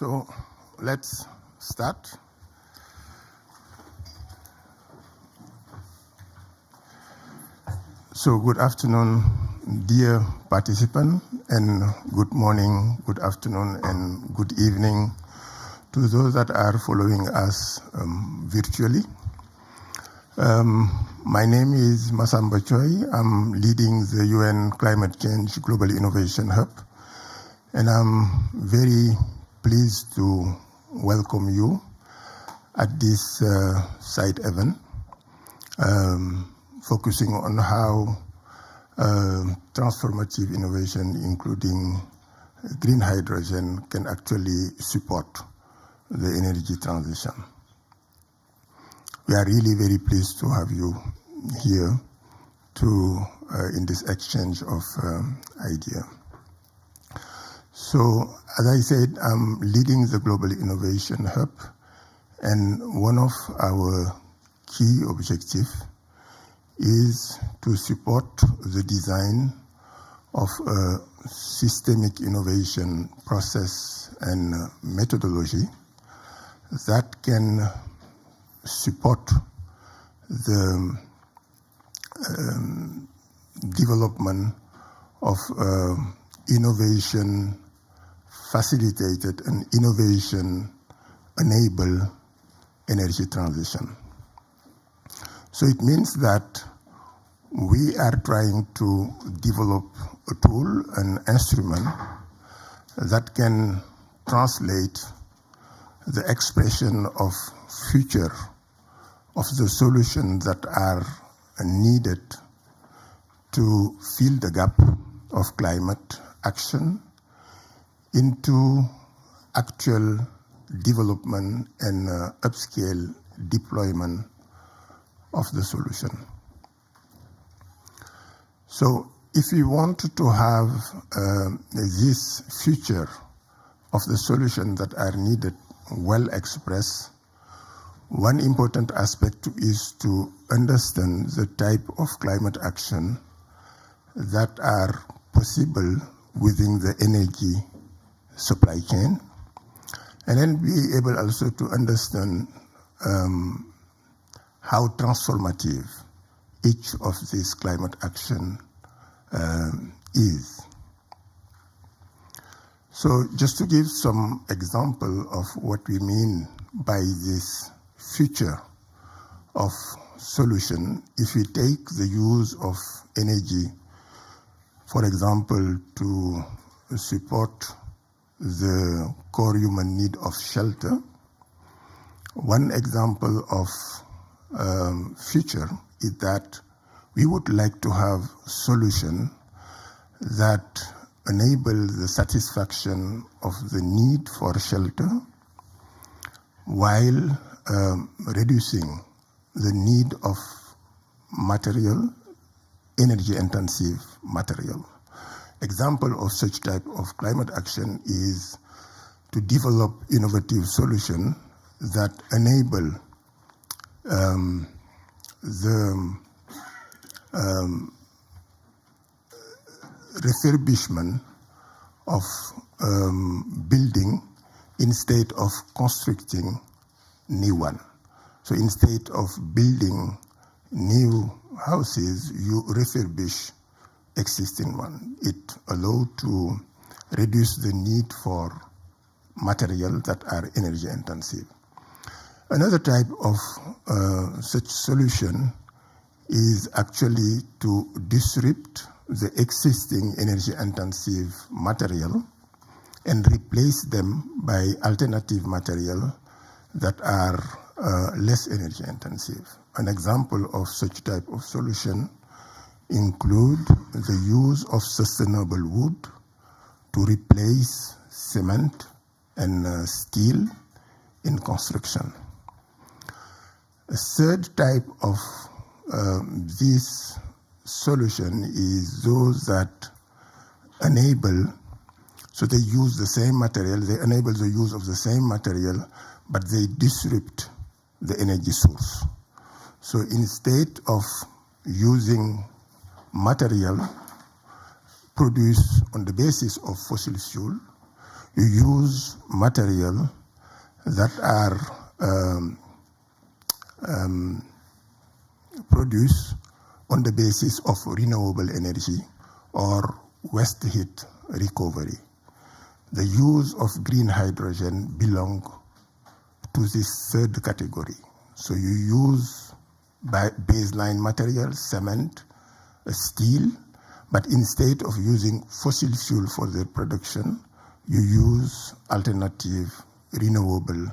So let's start. So good afternoon, dear participants, and good morning, good afternoon, and good evening to those that are following us virtually. My name is Masamba Choi. I'm leading the UN Climate Change Global Innovation Hub, and I'm very pleased to welcome you at this site event, focusing on how transformative innovation, including green hydrogen, can actually support the energy transition. We are really very pleased to have you here in this exchange of ideas. So, as I said, I'm leading the Global Innovation Hub, and one of our key objectives is to support the design of a systemic innovation process and methodology that can support the development of innovation facilitated and innovation enable energy transition. So it means that we are trying to develop a tool, an instrument that can translate the expression of future of the solutions that are needed to fill the gap of climate action into actual development and upscale deployment of the solution. So if we want to have this future of the solutions that are needed well expressed, one important aspect is to understand the type of climate action that are possible within the energy supply chain, and then be able also to understand how transformative each of these climate action is. So just to give some example of what we mean by this future of solution, if we take the use of energy, for example, to support the core human need of shelter, one example of future is that we would like to have solution that enable the satisfaction of the need for shelter while reducing the need of material, energy-intensive material. Example of such type of climate action is to develop innovative solution that enable the refurbishment of building instead of constructing new one. So instead of building new houses, you refurbish existing one. It allows to reduce the need for material that are energy intensive. Another type of such solution is actually to disrupt the existing energy intensive material and replace them by alternative material that are less energy intensive. An example of such type of solution include the use of sustainable wood to replace cement and steel in construction. A third type of this solution is those that enable, so they use the same material, they enable the use of the same material, but they disrupt the energy source. So instead of using material produced on the basis of fossil fuel, You use material that are produced on the basis of renewable energy or waste heat recovery. The use of green hydrogen belong to this third category. So you use baseline materials, cement, steel, but instead of using fossil fuel for their production, you use alternative renewable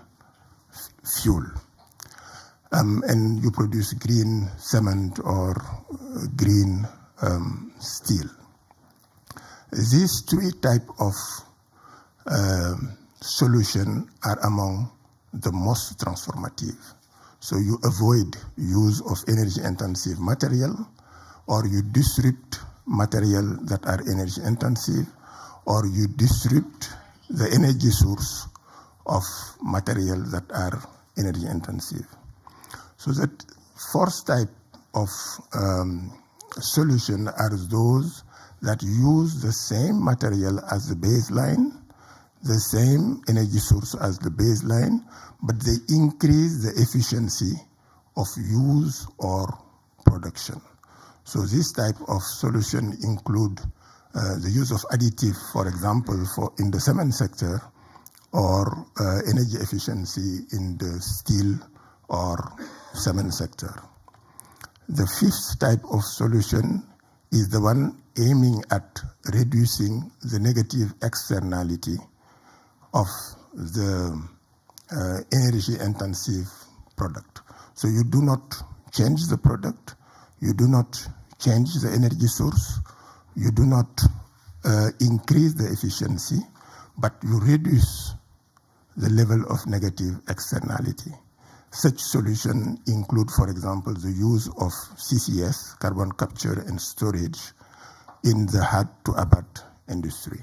fuel. And you produce green cement or green steel. These three types of solution are among the most transformative. So you avoid use of energy intensive material, or you disrupt material that are energy intensive, or you disrupt the energy source of material that are energy intensive. So that fourth type of solution are those that use the same material as the baseline, the same energy source as the baseline, but they increase the efficiency of use or production. So this type of solution include the use of additive, for example, in the cement sector, or energy efficiency in the steel or cement sector. The fifth type of solution is the one aiming at reducing the negative externality of the energy intensive product. So you do not change the product, you do not change the energy source, you do not increase the efficiency, but you reduce the level of negative externality. Such solutions include, for example, the use of CCS, carbon capture and storage, in the hard-to-abate industry.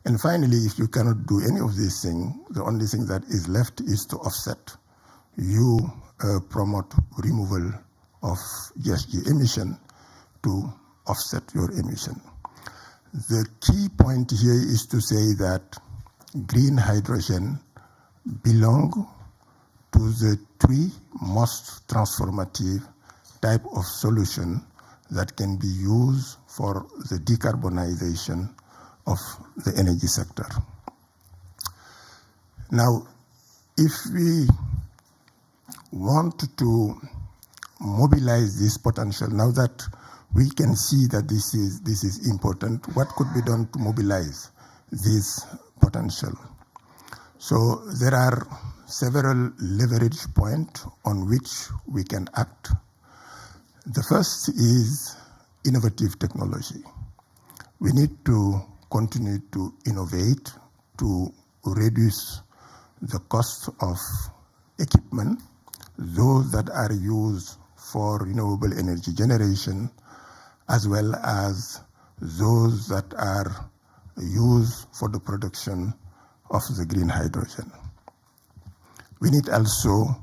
And finally, if you cannot do any of these things, the only thing that is left is to offset. You promote removal of GHG emission to offset your emission. The key point here is to say that green hydrogen belong to the three most transformative type of solution that can be used for the decarbonization of the energy sector. Now, if we want to mobilize this potential, now that we can see that this is important, what could be done to mobilize this potential? So there are several leverage points on which we can act. The first is innovative technology. We need to continue to innovate to reduce the cost of equipment, those that are used for renewable energy generation, as well as those that are used for the production of the green hydrogen. We need also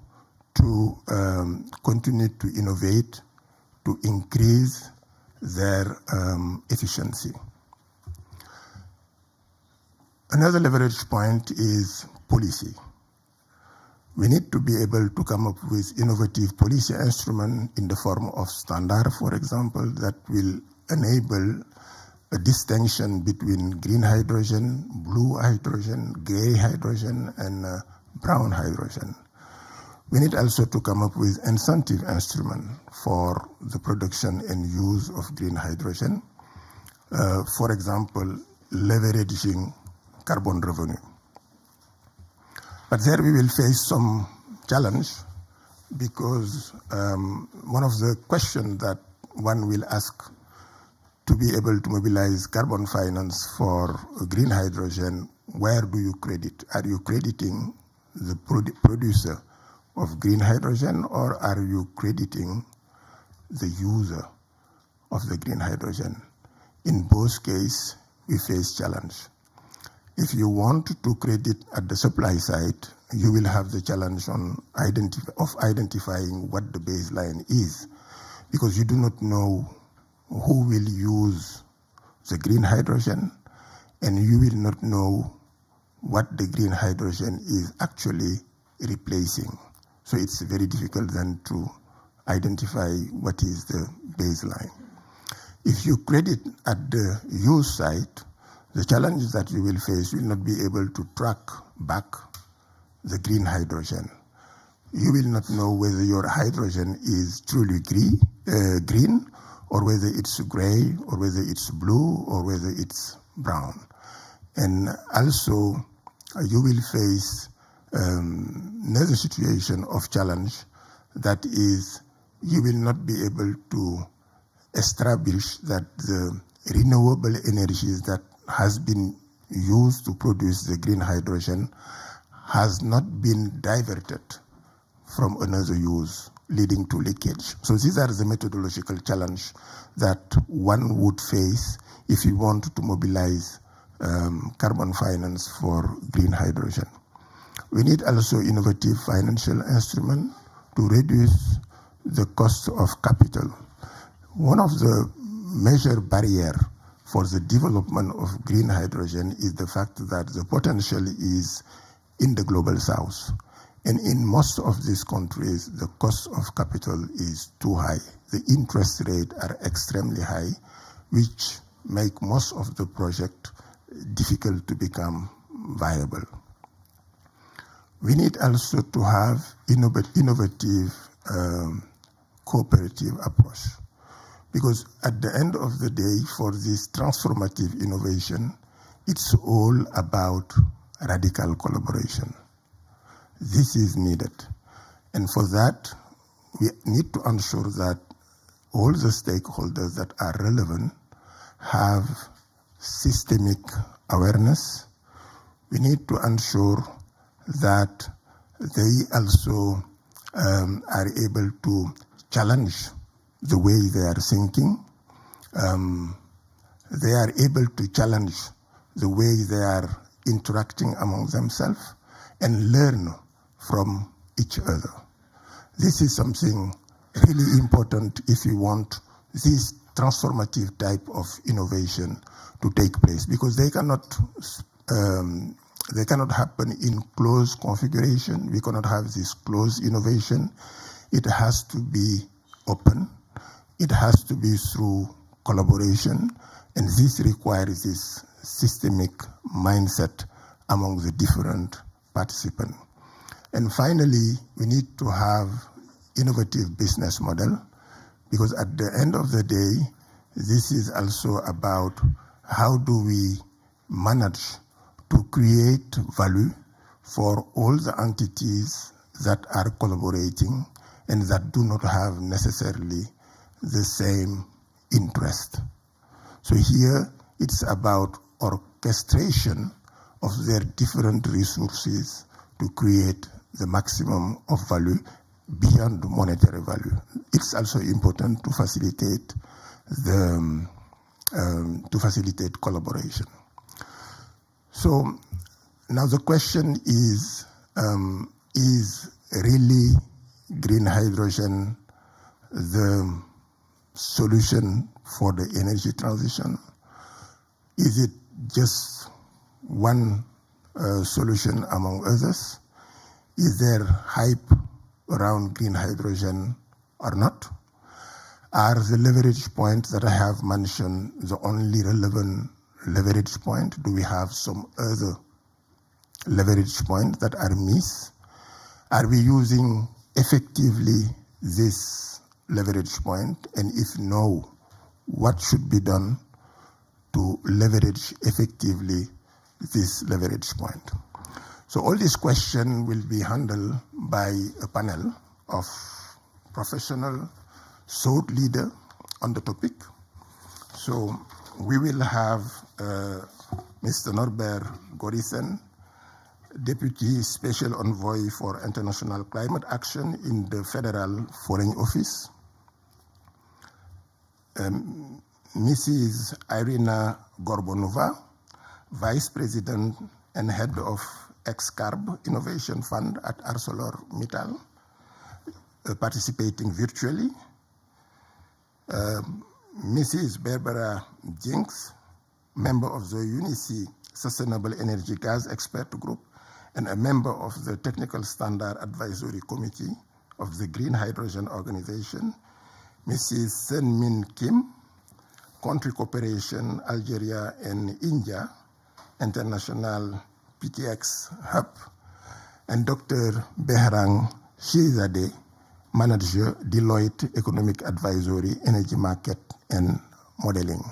to continue to innovate to increase their efficiency. Another leverage point is policy. We need to be able to come up with innovative policy instruments in the form of standard, for example, that will enable a distinction between green hydrogen, blue hydrogen, gray hydrogen, and brown hydrogen. We need also to come up with incentive instruments for the production and use of green hydrogen. For example, leveraging carbon revenue. But there we will face some challenge, because one of the questions that one will ask to be able to mobilize carbon finance for green hydrogen, where do you credit? Are you crediting the producer of green hydrogen, or are you crediting the user of the green hydrogen? In both cases, we face challenge. If you want to credit at the supply side, you will have the challenge of identifying what the baseline is, because you do not know who will use the green hydrogen, and you will not know what the green hydrogen is actually replacing. So it's very difficult then to identify what is the baseline. If you credit at the use site, the challenges that you will face will not be able to track back the green hydrogen. You will not know whether your hydrogen is truly green, or whether it's gray, or whether it's blue, or whether it's brown. And also, you will face another situation of challenge, that is, you will not be able to establish that the renewable energies that has been used to produce the green hydrogen has not been diverted from another use, leading to leakage. So these are the methodological challenges that one would face if you want to mobilize carbon finance for green hydrogen. We need also innovative financial instruments to reduce the cost of capital. One of the major barriers for the development of green hydrogen is the fact that the potential is in the global south. And in most of these countries, the cost of capital is too high. The interest rates are extremely high, which make most of the project difficult to become viable. We need also to have innovative cooperative approach, because at the end of the day, for this transformative innovation, it's all about radical collaboration. This is needed. And for that, we need to ensure that all the stakeholders that are relevant have systemic awareness. We need to ensure that they also are able to challenge the way they are thinking. They are able to challenge the way they are interacting among themselves and learn from each other. This is something really important if you want this transformative type of innovation to take place, because they cannot happen in closed configuration. We cannot have this closed innovation. It has to be open. It has to be through collaboration, and this requires this systemic mindset among the different participants. And finally, we need to have innovative business model, because at the end of the day, this is also about how do we manage to create value for all the entities that are collaborating and that do not have necessarily the same interest. So here it's about orchestration of their different resources to create the maximum of value beyond monetary value. It's also important to facilitate collaboration. So now the question is really green hydrogen the solution for the energy transition? Is it just one solution among others? Is there hype around green hydrogen or not? Are the leverage points that I have mentioned the only relevant leverage point? Do we have some other leverage points that are missed? Are we using effectively this leverage point? And if no, what should be done to leverage effectively this leverage point? So all these questions will be handled by a panel of professional thought leaders on the topic. So we will have Mr. Norbert Gorissen, Deputy Special Envoy for International Climate Action in the Federal Foreign Office, Mrs. Irina Gorbunova, Vice President and Head of XCAR Innovation Fund at ArcelorMittal, participating virtually, Mrs. Barbara Jinks, member of the UNFCCC Sustainable Energy Gas Expert Group and a member of the Technical Standard Advisory Committee of the Green Hydrogen Organization, Mrs. Sen Min Kim, Country Cooperation, Algeria and India, International PTX Hub, and Dr. Behrang Shizade, Manager, Deloitte Economic Advisory, Energy Market and Modeling.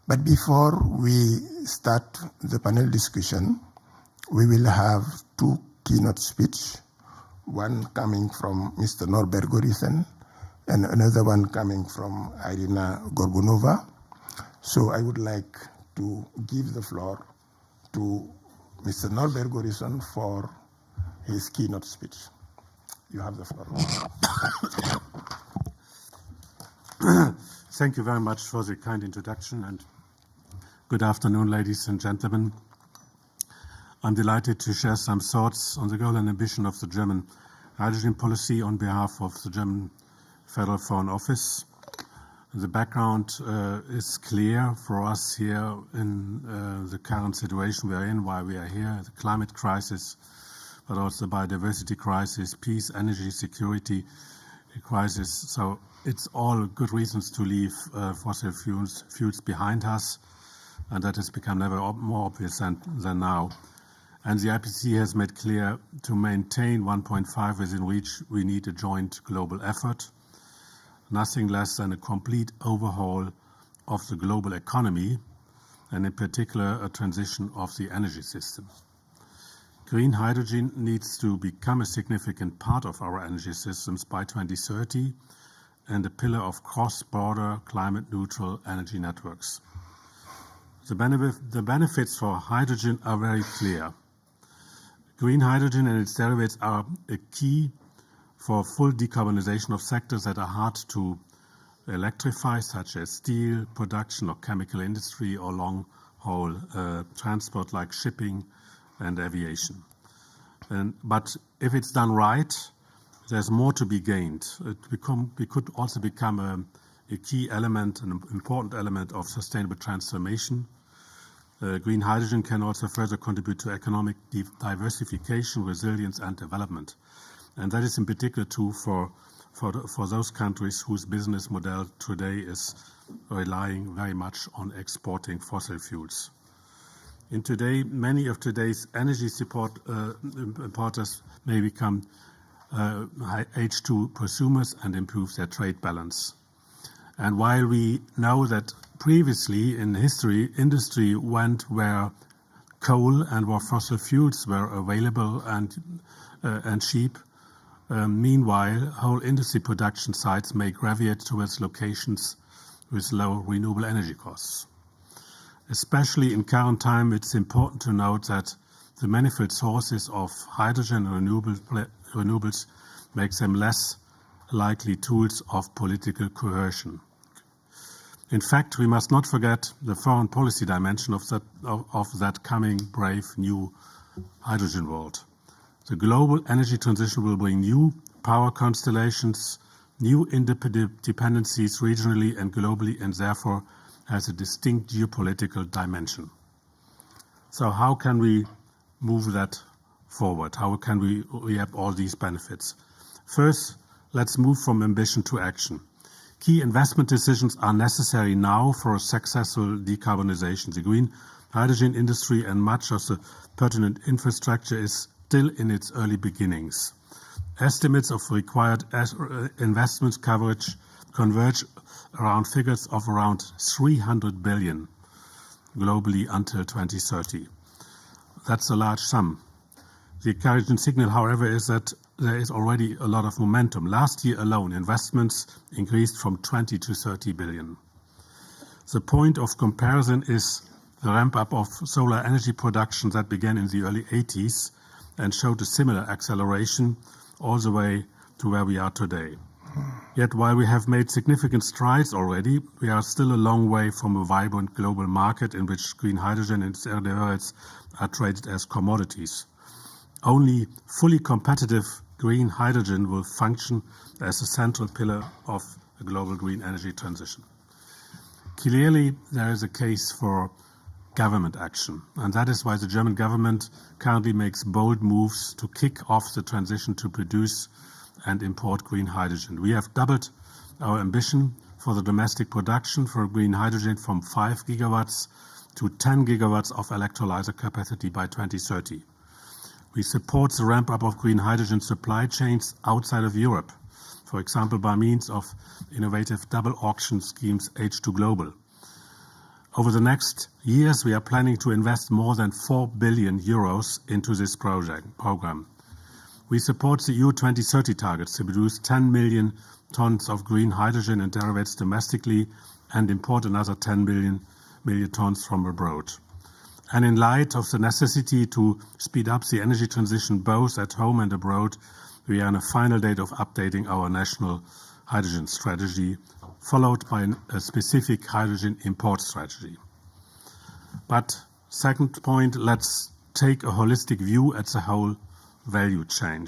But before we start the panel discussion, we will have two keynote speeches, one coming from Mr. Norbert Gorisen and another one coming from Irina Gorgunova. So I would like to give the floor to Mr. Norbert Gorisen for his keynote speech. You have the floor. Thank you very much for the kind introduction, and good afternoon, ladies and gentlemen. I'm delighted to share some thoughts on the goal and ambition of the German hydrogen policy on behalf of the German Federal Foreign Office. The background is clear for us here in the current situation we are in, why we are here, the climate crisis, but also the biodiversity crisis, peace, energy security crisis. So it's all good reasons to leave fossil fuels behind us, and that has become never more obvious than now. And the IPCC has made clear to maintain 1.5 within reach, we need a joint global effort, nothing less than a complete overhaul of the global economy, and in particular a transition of the energy system. Green hydrogen needs to become a significant part of our energy systems by 2030 and a pillar of cross-border climate-neutral energy networks. The benefits for hydrogen are very clear. Green hydrogen and its derivatives are a key for full decarbonization of sectors that are hard to electrify, such as steel production or chemical industry or long-haul transport like shipping and aviation. But if it's done right, there's more to be gained. It could also become a key element, an important element of sustainable transformation. Green hydrogen can also further contribute to economic diversification, resilience and development. And that is in particular true for those countries whose business model today is relying very much on exporting fossil fuels. Many of today's energy importers may become H2 prosumers and improve their trade balance. And while we know that previously in history, industry went where coal and where fossil fuels were available and cheap, meanwhile, whole industry production sites may gravitate towards locations with low renewable energy costs. Especially in current time, it's important to note that the manifold sources of hydrogen and renewables makes them less likely tools of political coercion. In fact, we must not forget the foreign policy dimension of that coming brave new hydrogen world. The global energy transition will bring new power constellations, new interdependencies regionally and globally, and therefore has a distinct geopolitical dimension. So how can we move that forward? How can we reap all these benefits? First, let's move from ambition to action. Key investment decisions are necessary now for a successful decarbonization. The green hydrogen industry and much of the pertinent infrastructure is still in its early beginnings. Estimates of required investment coverage converge around figures of around 300 billion globally until 2030. That's a large sum. The encouraging signal, however, is that there is already a lot of momentum. Last year alone, investments increased from 20 to 30 billion. The point of comparison is the ramp-up of solar energy production that began in the early 80s and showed a similar acceleration all the way to where we are today. Yet while we have made significant strides already, we are still a long way from a vibrant global market in which green hydrogen and its derivatives are traded as commodities. Only fully competitive green hydrogen will function as a central pillar of a global green energy transition. Clearly, there is a case for government action. And that is why the German government currently makes bold moves to kick off the transition to produce and import green hydrogen. We have doubled our ambition for the domestic production for green hydrogen from 5 gigawatts to 10 gigawatts of electrolyzer capacity by 2030. We support the ramp-up of green hydrogen supply chains outside of Europe, for example, by means of innovative double auction schemes H2 Global. Over the next years, we are planning to invest more than 4 billion euros into this program. We support the EU 2030 targets to produce 10 million tons of green hydrogen and derivatives domestically and import another 10 million tons from abroad. And in light of the necessity to speed up the energy transition both at home and abroad, we are on a final date of updating our national hydrogen strategy, followed by a specific hydrogen import strategy. But second point, let's take a holistic view at the whole value chain.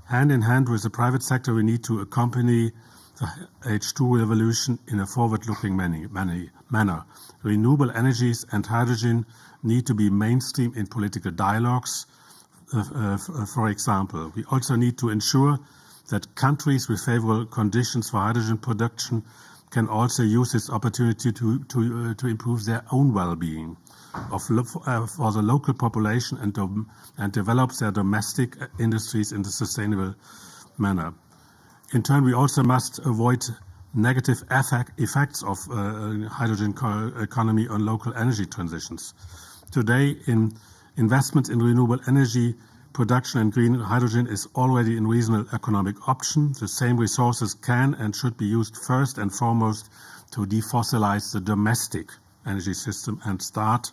Hand in hand with the private sector, we need to accompany the H2 revolution in a forward-looking manner. Renewable energies and hydrogen need to be mainstream in political dialogues. For example, we also need to ensure that countries with favorable conditions for hydrogen production can also use this opportunity to improve their own well-being for the local population and develop their domestic industries in a sustainable manner. In turn, we also must avoid negative effects of hydrogen economy on local energy transitions. Today, investment in renewable energy production and green hydrogen is already a reasonable economic option. The same resources can and should be used first and foremost to defossilize the domestic energy system and start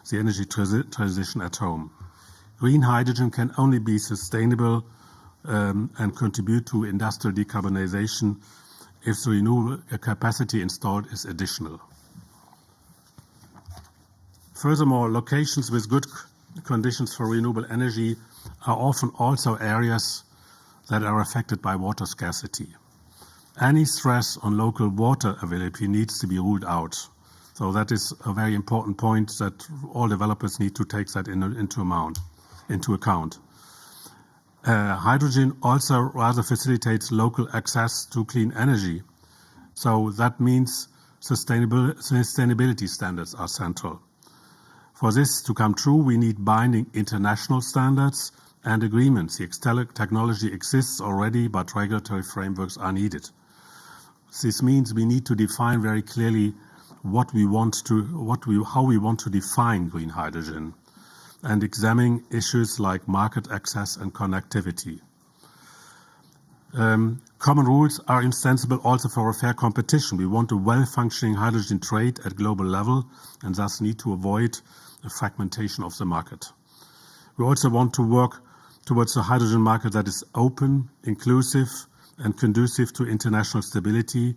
the energy transition at home. Green hydrogen can only be sustainable and contribute to industrial decarbonization if the renewable capacity installed is additional. Furthermore, locations with good conditions for renewable energy are often also areas that are affected by water scarcity. Any stress on local water availability needs to be ruled out. So that is a very important point that all developers need to take that into account. Hydrogen also rather facilitates local access to clean energy. So that means sustainability standards are central. For this to come true, we need binding international standards and agreements. The technology exists already, but regulatory frameworks are needed. This means we need to define very clearly how we want to define green hydrogen, and examine issues like market access and connectivity. Common rules are indispensable also for a fair competition. We want a well-functioning hydrogen trade at global level and thus need to avoid the fragmentation of the market. We also want to work towards a hydrogen market that is open, inclusive, and conducive to international stability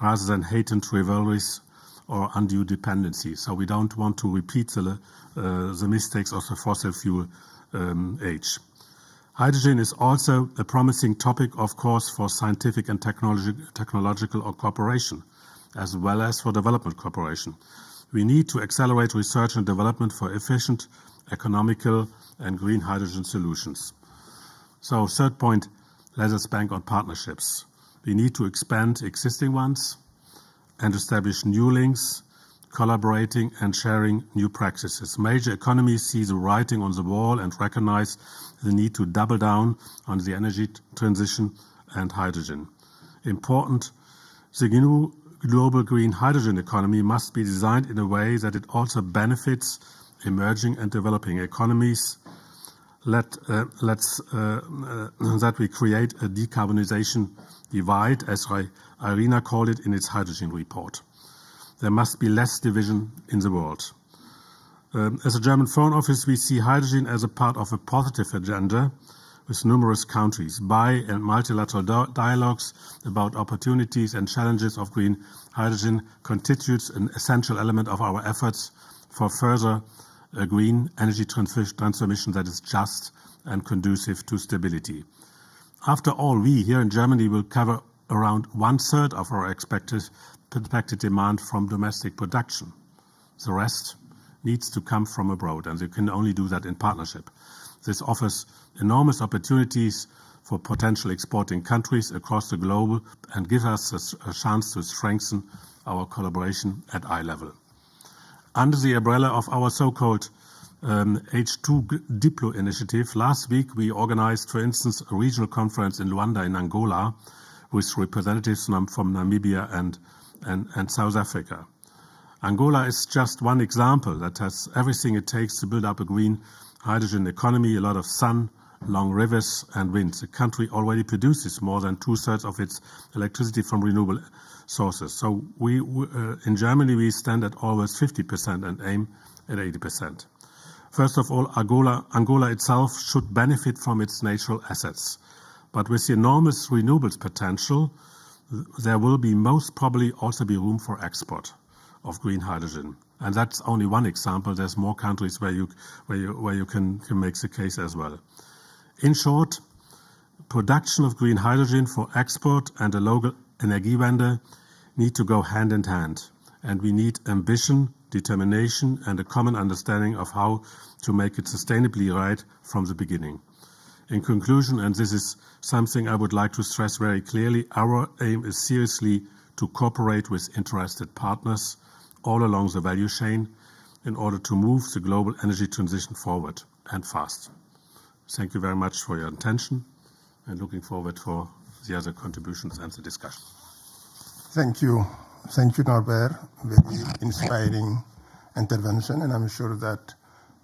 rather than heightened rivalries or undue dependency. So we don't want to repeat the mistakes of the fossil fuel age. Hydrogen is also a promising topic, of course, for scientific and technological cooperation, as well as for development cooperation. We need to accelerate research and development for efficient, economical, and green hydrogen solutions. So, third point, let us bank on partnerships. We need to expand existing ones and establish new links, collaborating and sharing new practices. Major economies see the writing on the wall and recognize the need to double down on the energy transition and hydrogen. Important, the new global green hydrogen economy must be designed in a way that it also benefits emerging and developing economies. That we create a decarbonization divide, as Irina called it in its hydrogen report. There must be less division in the world. As a German Foreign Office, we see hydrogen as a part of a positive agenda with numerous countries. Bi- and multilateral dialogues about opportunities and challenges of green hydrogen constitutes an essential element of our efforts for further green energy transformation that is just and conducive to stability. After all, we here in Germany will cover around 1/3 of our expected demand from domestic production. The rest needs to come from abroad, and you can only do that in partnership. This offers enormous opportunities for potential exporting countries across the globe and gives us a chance to strengthen our collaboration at eye level. Under the umbrella of our so-called H2 Diplo initiative, last week we organized, for instance, a regional conference in Luanda in Angola with representatives from Namibia and South Africa. Angola is just one example that has everything it takes to build up a green hydrogen economy, a lot of sun, long rivers and wind. The country already produces more than 2/3 of its electricity from renewable sources. So in Germany we stand at almost 50% and aim at 80%. First of all, Angola itself should benefit from its natural assets. But with the enormous renewables potential, there will be most probably also be room for export of green hydrogen. And that's only one example. There's more countries where you can make the case as well. In short, production of green hydrogen for export and a local Energiewende need to go hand in hand. And we need ambition, determination, and a common understanding of how to make it sustainably right from the beginning. In conclusion, and this is something I would like to stress very clearly, our aim is seriously to cooperate with interested partners all along the value chain in order to move the global energy transition forward and fast. Thank you very much for your attention and looking forward for the other contributions and the discussion. Thank you. Thank you, Norbert. Very inspiring intervention, and I'm sure that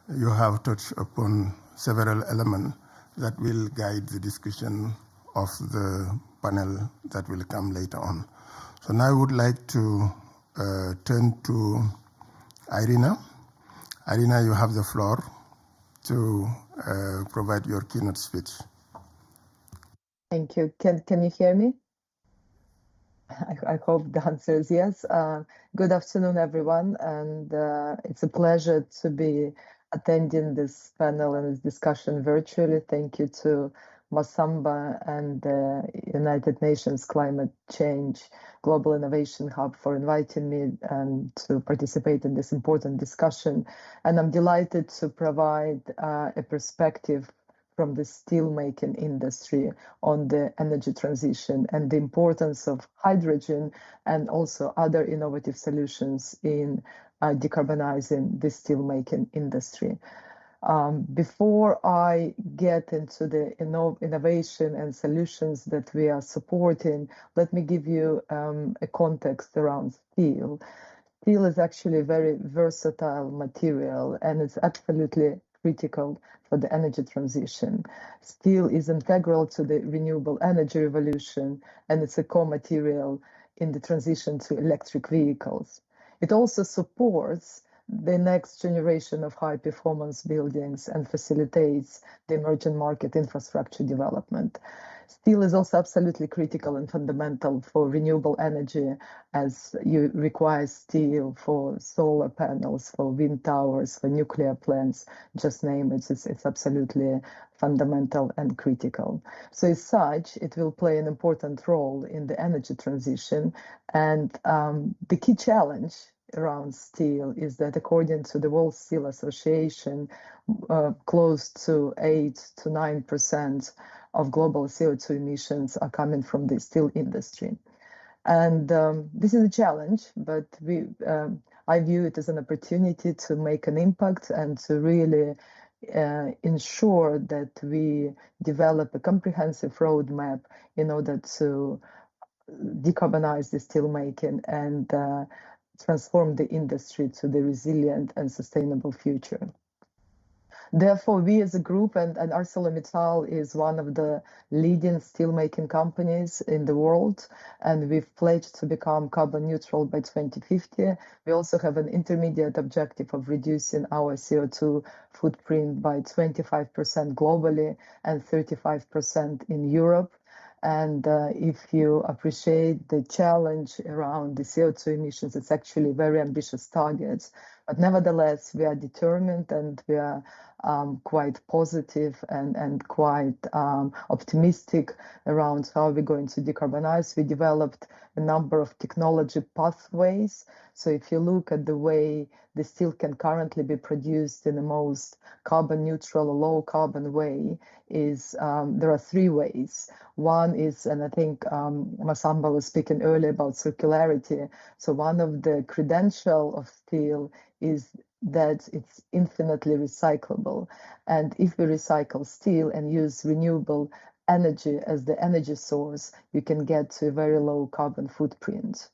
you have touched upon several elements that will guide the discussion of the panel that will come later on. So now I would like to turn to Irina. Irina, you have the floor to provide your keynote speech. Thank you. Can you hear me? I hope the answer is yes. Good afternoon, everyone, and it's a pleasure to be attending this panel and this discussion virtually. Thank you to Masamba and the United Nations Climate Change Global Innovation Hub for inviting me to participate in this important discussion. And I'm delighted to provide a perspective from the steelmaking industry on the energy transition and the importance of hydrogen and also other innovative solutions in decarbonizing the steelmaking industry. Before I get into the innovation and solutions that we are supporting, let me give you a context around steel. Steel is actually a very versatile material, and it's absolutely critical for the energy transition. Steel is integral to the renewable energy revolution, and it's a core material in the transition to electric vehicles. It also supports the next generation of high-performance buildings and facilitates the emerging market infrastructure development. Steel is also absolutely critical and fundamental for renewable energy, as you require steel for solar panels, for wind towers, for nuclear plants, just name it. It's absolutely fundamental and critical. So as such, it will play an important role in the energy transition. And the key challenge around steel is that according to the World Steel Association, close to 8 to 9% of global CO2 emissions are coming from the steel industry. And this is a challenge, but I view it as an opportunity to make an impact and to really ensure that we develop a comprehensive roadmap in order to decarbonize the steelmaking and transform the industry to the resilient and sustainable future. Therefore, we as a group, and ArcelorMittal is one of the leading steelmaking companies in the world, and we've pledged to become carbon neutral by 2050. We also have an intermediate objective of reducing our CO2 footprint by 25% globally and 35% in Europe. And if you appreciate the challenge around the CO2 emissions, it's actually very ambitious targets. But nevertheless, we are determined and we are quite positive and quite optimistic around how we're going to decarbonize. We developed a number of technology pathways. So if you look at the way the steel can currently be produced in the most carbon neutral or low carbon way, is there are three ways. One is, and I think Masamba was speaking earlier about circularity. So one of the credentials of steel is that it's infinitely recyclable. And if we recycle steel and use renewable energy as the energy source, you can get to a very low carbon footprint.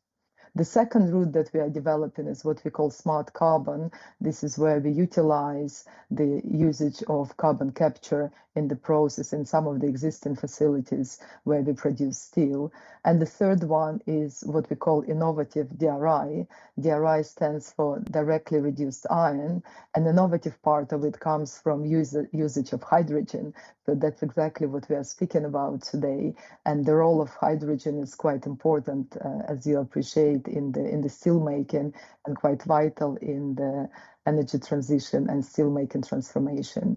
The second route that we are developing is what we call smart carbon. This is where we utilize the usage of carbon capture in the process in some of the existing facilities where we produce steel. And the third one is what we call innovative DRI. DRI stands for directly reduced iron. An innovative part of it comes from usage of hydrogen. So that's exactly what we are speaking about today. And the role of hydrogen is quite important, as you appreciate, in the steel making, and quite vital in the energy transition and steel making transformation.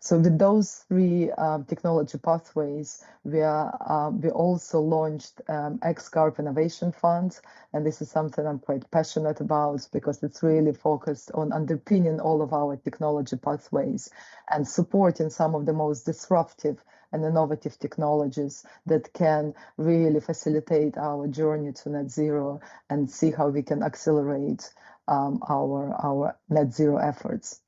So with those three technology pathways, we also launched XCAR Innovation Fund, and this is something I'm quite passionate about because it's really focused on underpinning all of our technology pathways and supporting some of the most disruptive and innovative technologies that can really facilitate our journey to net zero and see how we can accelerate our net zero efforts.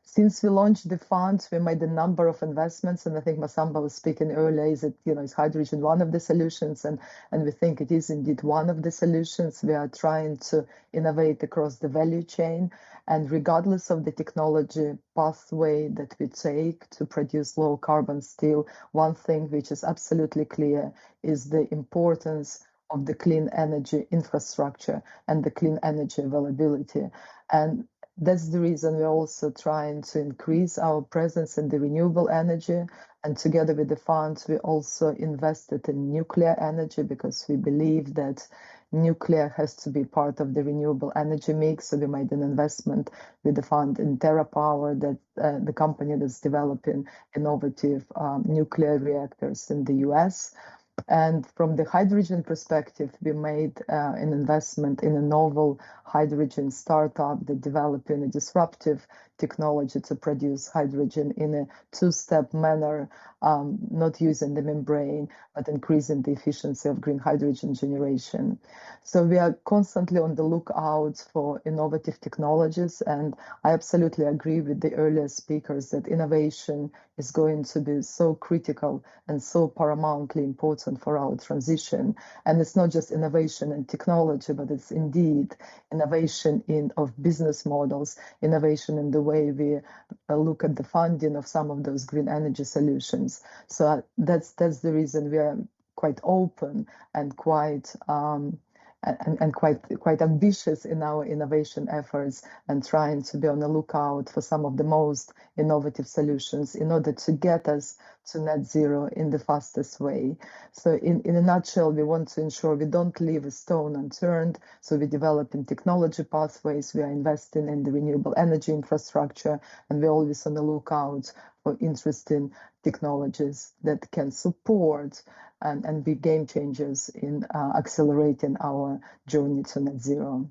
Since we launched the fund, we made a number of investments, and I think Masamba was speaking earlier, is hydrogen one of the solutions, and we think it is indeed one of the solutions. We are trying to innovate across the value chain, and regardless of the technology pathway that we take to produce low carbon steel, one thing which is absolutely clear is the importance of the clean energy infrastructure and the clean energy availability. And that's the reason we're also trying to increase our presence in the renewable energy. And together with the funds, we also invested in nuclear energy because we believe that nuclear has to be part of the renewable energy mix. So we made an investment with the fund in Terra Power, that the company that's developing innovative nuclear reactors in the US. And from the hydrogen perspective, we made an investment in a novel hydrogen startup that developing a disruptive technology to produce hydrogen in a two-step manner, not using the membrane, but increasing the efficiency of green hydrogen generation. So we are constantly on the lookout for innovative technologies, and I absolutely agree with the earlier speakers that innovation is going to be so critical and so paramountly important for our transition. And it's not just innovation and technology, but it's indeed innovation of business models, innovation in the way we look at the funding of some of those green energy solutions. So that's the reason we are quite open and quite quite ambitious in our innovation efforts and trying to be on the lookout for some of the most innovative solutions in order to get us to net zero in the fastest way. So in a nutshell, we want to ensure we don't leave a stone unturned. So we're developing technology pathways, we are investing in the renewable energy infrastructure, and we're always on the lookout for interesting technologies that can support and be game changers in accelerating our journey to net zero.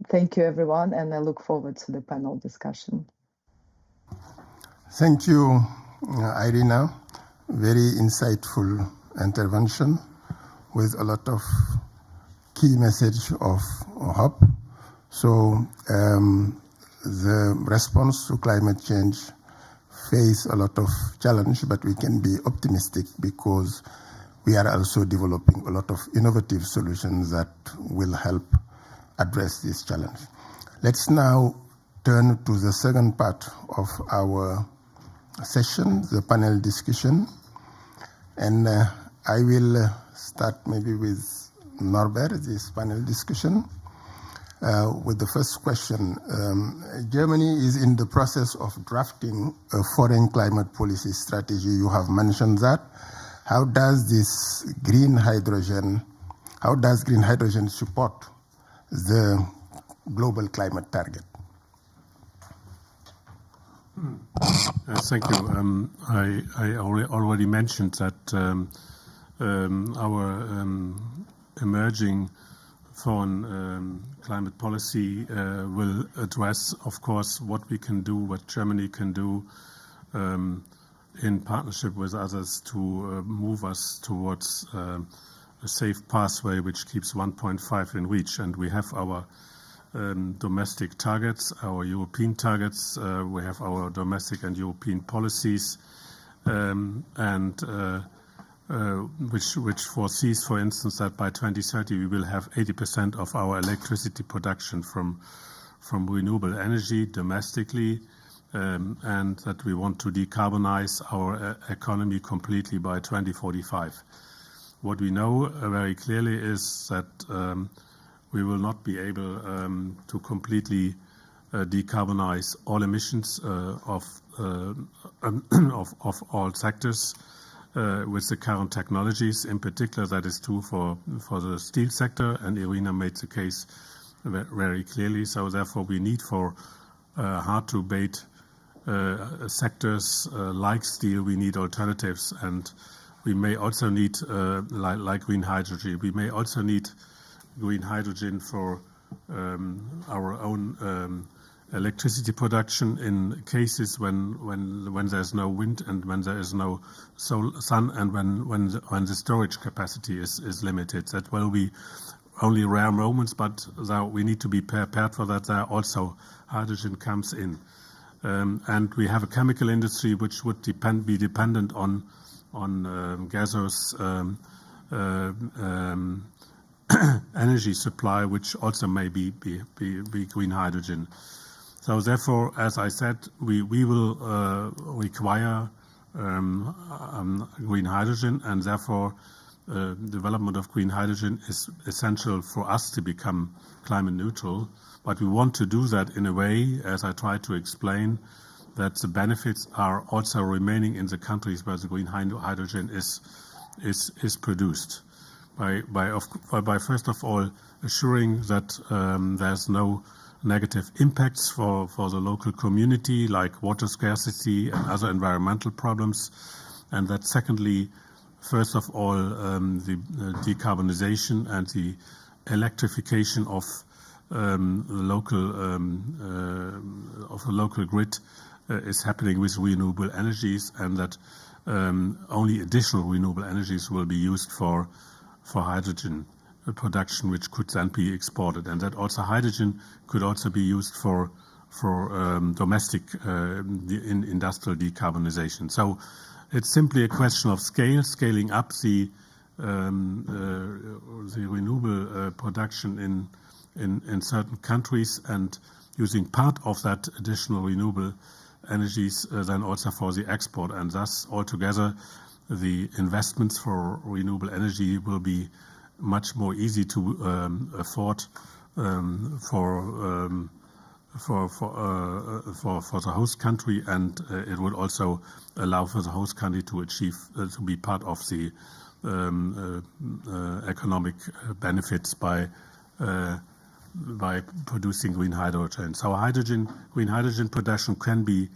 Thank you, everyone, and I look forward to the panel discussion. Thank you, Irina. Very insightful intervention with a lot of key message of hope. So the response to climate change face a lot of challenge, but we can be optimistic because we are also developing a lot of innovative solutions that will help address this challenge. Let's now turn to the second part of our session, the panel discussion. And I will start maybe with Norbert, this panel discussion, with the first question. Germany is in the process of drafting a foreign climate policy strategy. You have mentioned that. How does green hydrogen support the global climate target? Thank you. I already mentioned that our emerging foreign climate policy will address, of course, what we can do, what Germany can do in partnership with others to move us towards a safe pathway which keeps 1.5 in reach. And we have our domestic targets, our European targets, we have our domestic and European policies, which foresees, for instance, that by 2030 we will have 80% of our electricity production from renewable energy domestically, and that we want to decarbonize our economy completely by 2045. What we know very clearly is that we will not be able to completely decarbonize all emissions of all sectors with the current technologies. In particular, that is true for the steel sector, and Irina made the case very clearly. So therefore, we need for hard-to-abate sectors like steel, we need alternatives, and we may also need, like green hydrogen, we may also need green hydrogen for our own electricity production in cases when there's no wind and when there is no sun, and when the storage capacity is limited. That will be only rare moments, but we need to be prepared for that. There also hydrogen comes in, and we have a chemical industry which would be dependent on gaseous energy supply, which also may be green hydrogen. So therefore, as I said, we will require green hydrogen, and therefore development of green hydrogen is essential for us to become climate neutral. But we want to do that in a way, as I tried to explain, that the benefits are also remaining in the countries where the green hydrogen is produced. By first of all assuring that there's no negative impacts for the local community, like water scarcity and other environmental problems, and that secondly, first of all, the decarbonization and the electrification of the local grid is happening with renewable energies, and that only additional renewable energies will be used for hydrogen production, which could then be exported, and that also hydrogen could also be used for domestic industrial decarbonization. So it's simply a question of scaling up the renewable production in certain countries, and using part of that additional renewable energies then also for the export, and thus altogether the investments for renewable energy will be much more easy to afford for the host country, and it would also allow for the host country to achieve to be part of the economic benefits by producing green hydrogen. So green hydrogen production can be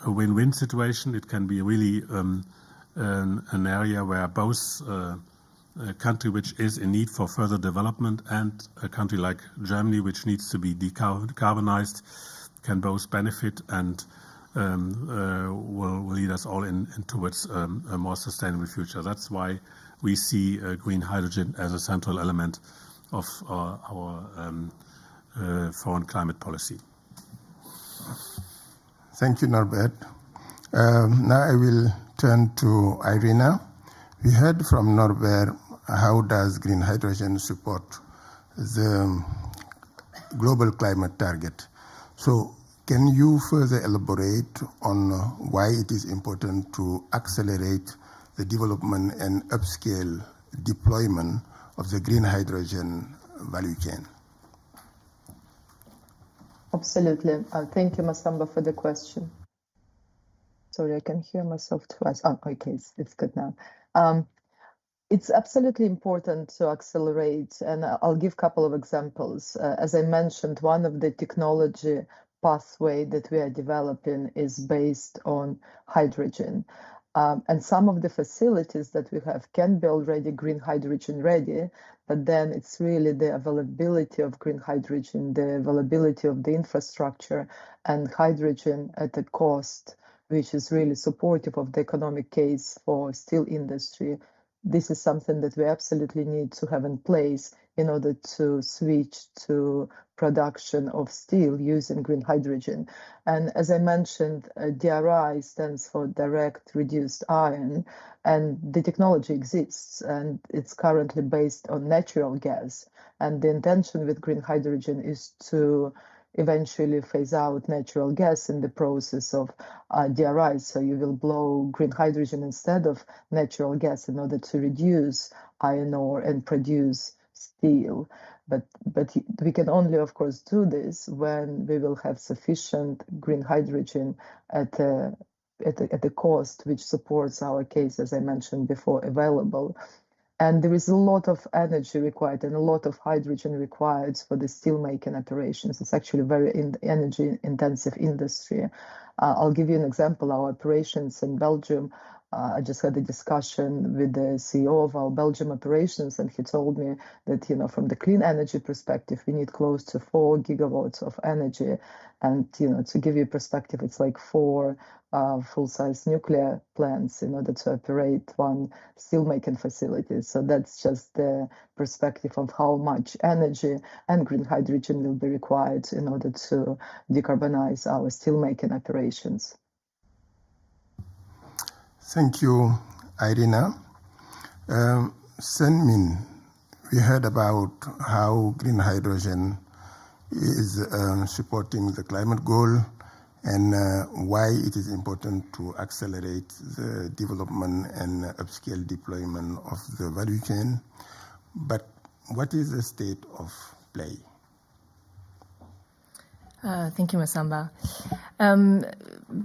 a win-win situation. It can be really an area where both a country which is in need for further development and a country like Germany, which needs to be decarbonized, can both benefit and will lead us all towards a more sustainable future. That's why we see green hydrogen as a central element of our foreign climate policy. Thank you, Norbert. Now I will turn to Irina. We heard from Norbert how does green hydrogen support the global climate target. So can you further elaborate on why it is important to accelerate the development and upscale deployment of the green hydrogen value chain? Absolutely. Thank you, Masamba, for the question. Sorry, I can hear myself twice. Oh, okay, it's good now. It's absolutely important to accelerate, and I'll give a couple of examples. As I mentioned, one of the technology pathway that we are developing is based on hydrogen. And some of the facilities that we have can be already green hydrogen ready, but then it's really the availability of green hydrogen, the availability of the infrastructure, and hydrogen at a cost which is really supportive of the economic case for steel industry. This is something that we absolutely need to have in place in order to switch to production of steel using green hydrogen. And as I mentioned, DRI stands for direct reduced iron, and the technology exists, and it's currently based on natural gas. And the intention with green hydrogen is to eventually phase out natural gas in the process of DRI. So you will blow green hydrogen instead of natural gas in order to reduce iron ore and produce steel. But we can only, of course, do this when we will have sufficient green hydrogen at a cost which supports our case, as I mentioned before, available. And there is a lot of energy required and a lot of hydrogen required for the steelmaking operations. It's actually a very energy-intensive industry. I'll give you an example. Our operations in Belgium, I just had a discussion with the CEO of our Belgium operations, and he told me that, you know, from the clean energy perspective, we need close to 4 gigawatts of energy. And, you know, to give you a perspective, it's like 4 full-size nuclear plants in order to operate one steelmaking facility. So that's just the perspective of how much energy and green hydrogen will be required in order to decarbonize our steelmaking operations. Thank you, Irina. Senmin, we heard about how green hydrogen is supporting the climate goal and why it is important to accelerate the development and upscale deployment of the value chain. But what is the state of play? Thank you, Masamba.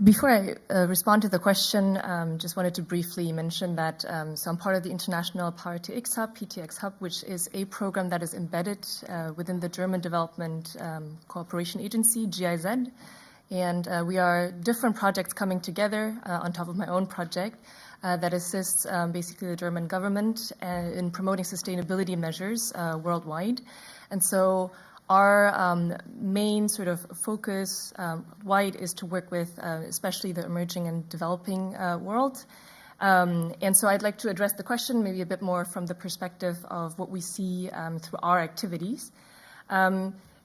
Before I respond to the question, just wanted to briefly mention that so I'm part of the International Power to X Hub, PTX Hub, which is a program that is embedded within the German Development Cooperation Agency, GIZ. And we are different projects coming together on top of my own project that assists basically the German government in promoting sustainability measures worldwide. And so our main sort of focus wide is to work with especially the emerging and developing world. And so I'd like to address the question maybe a bit more from the perspective of what we see through our activities.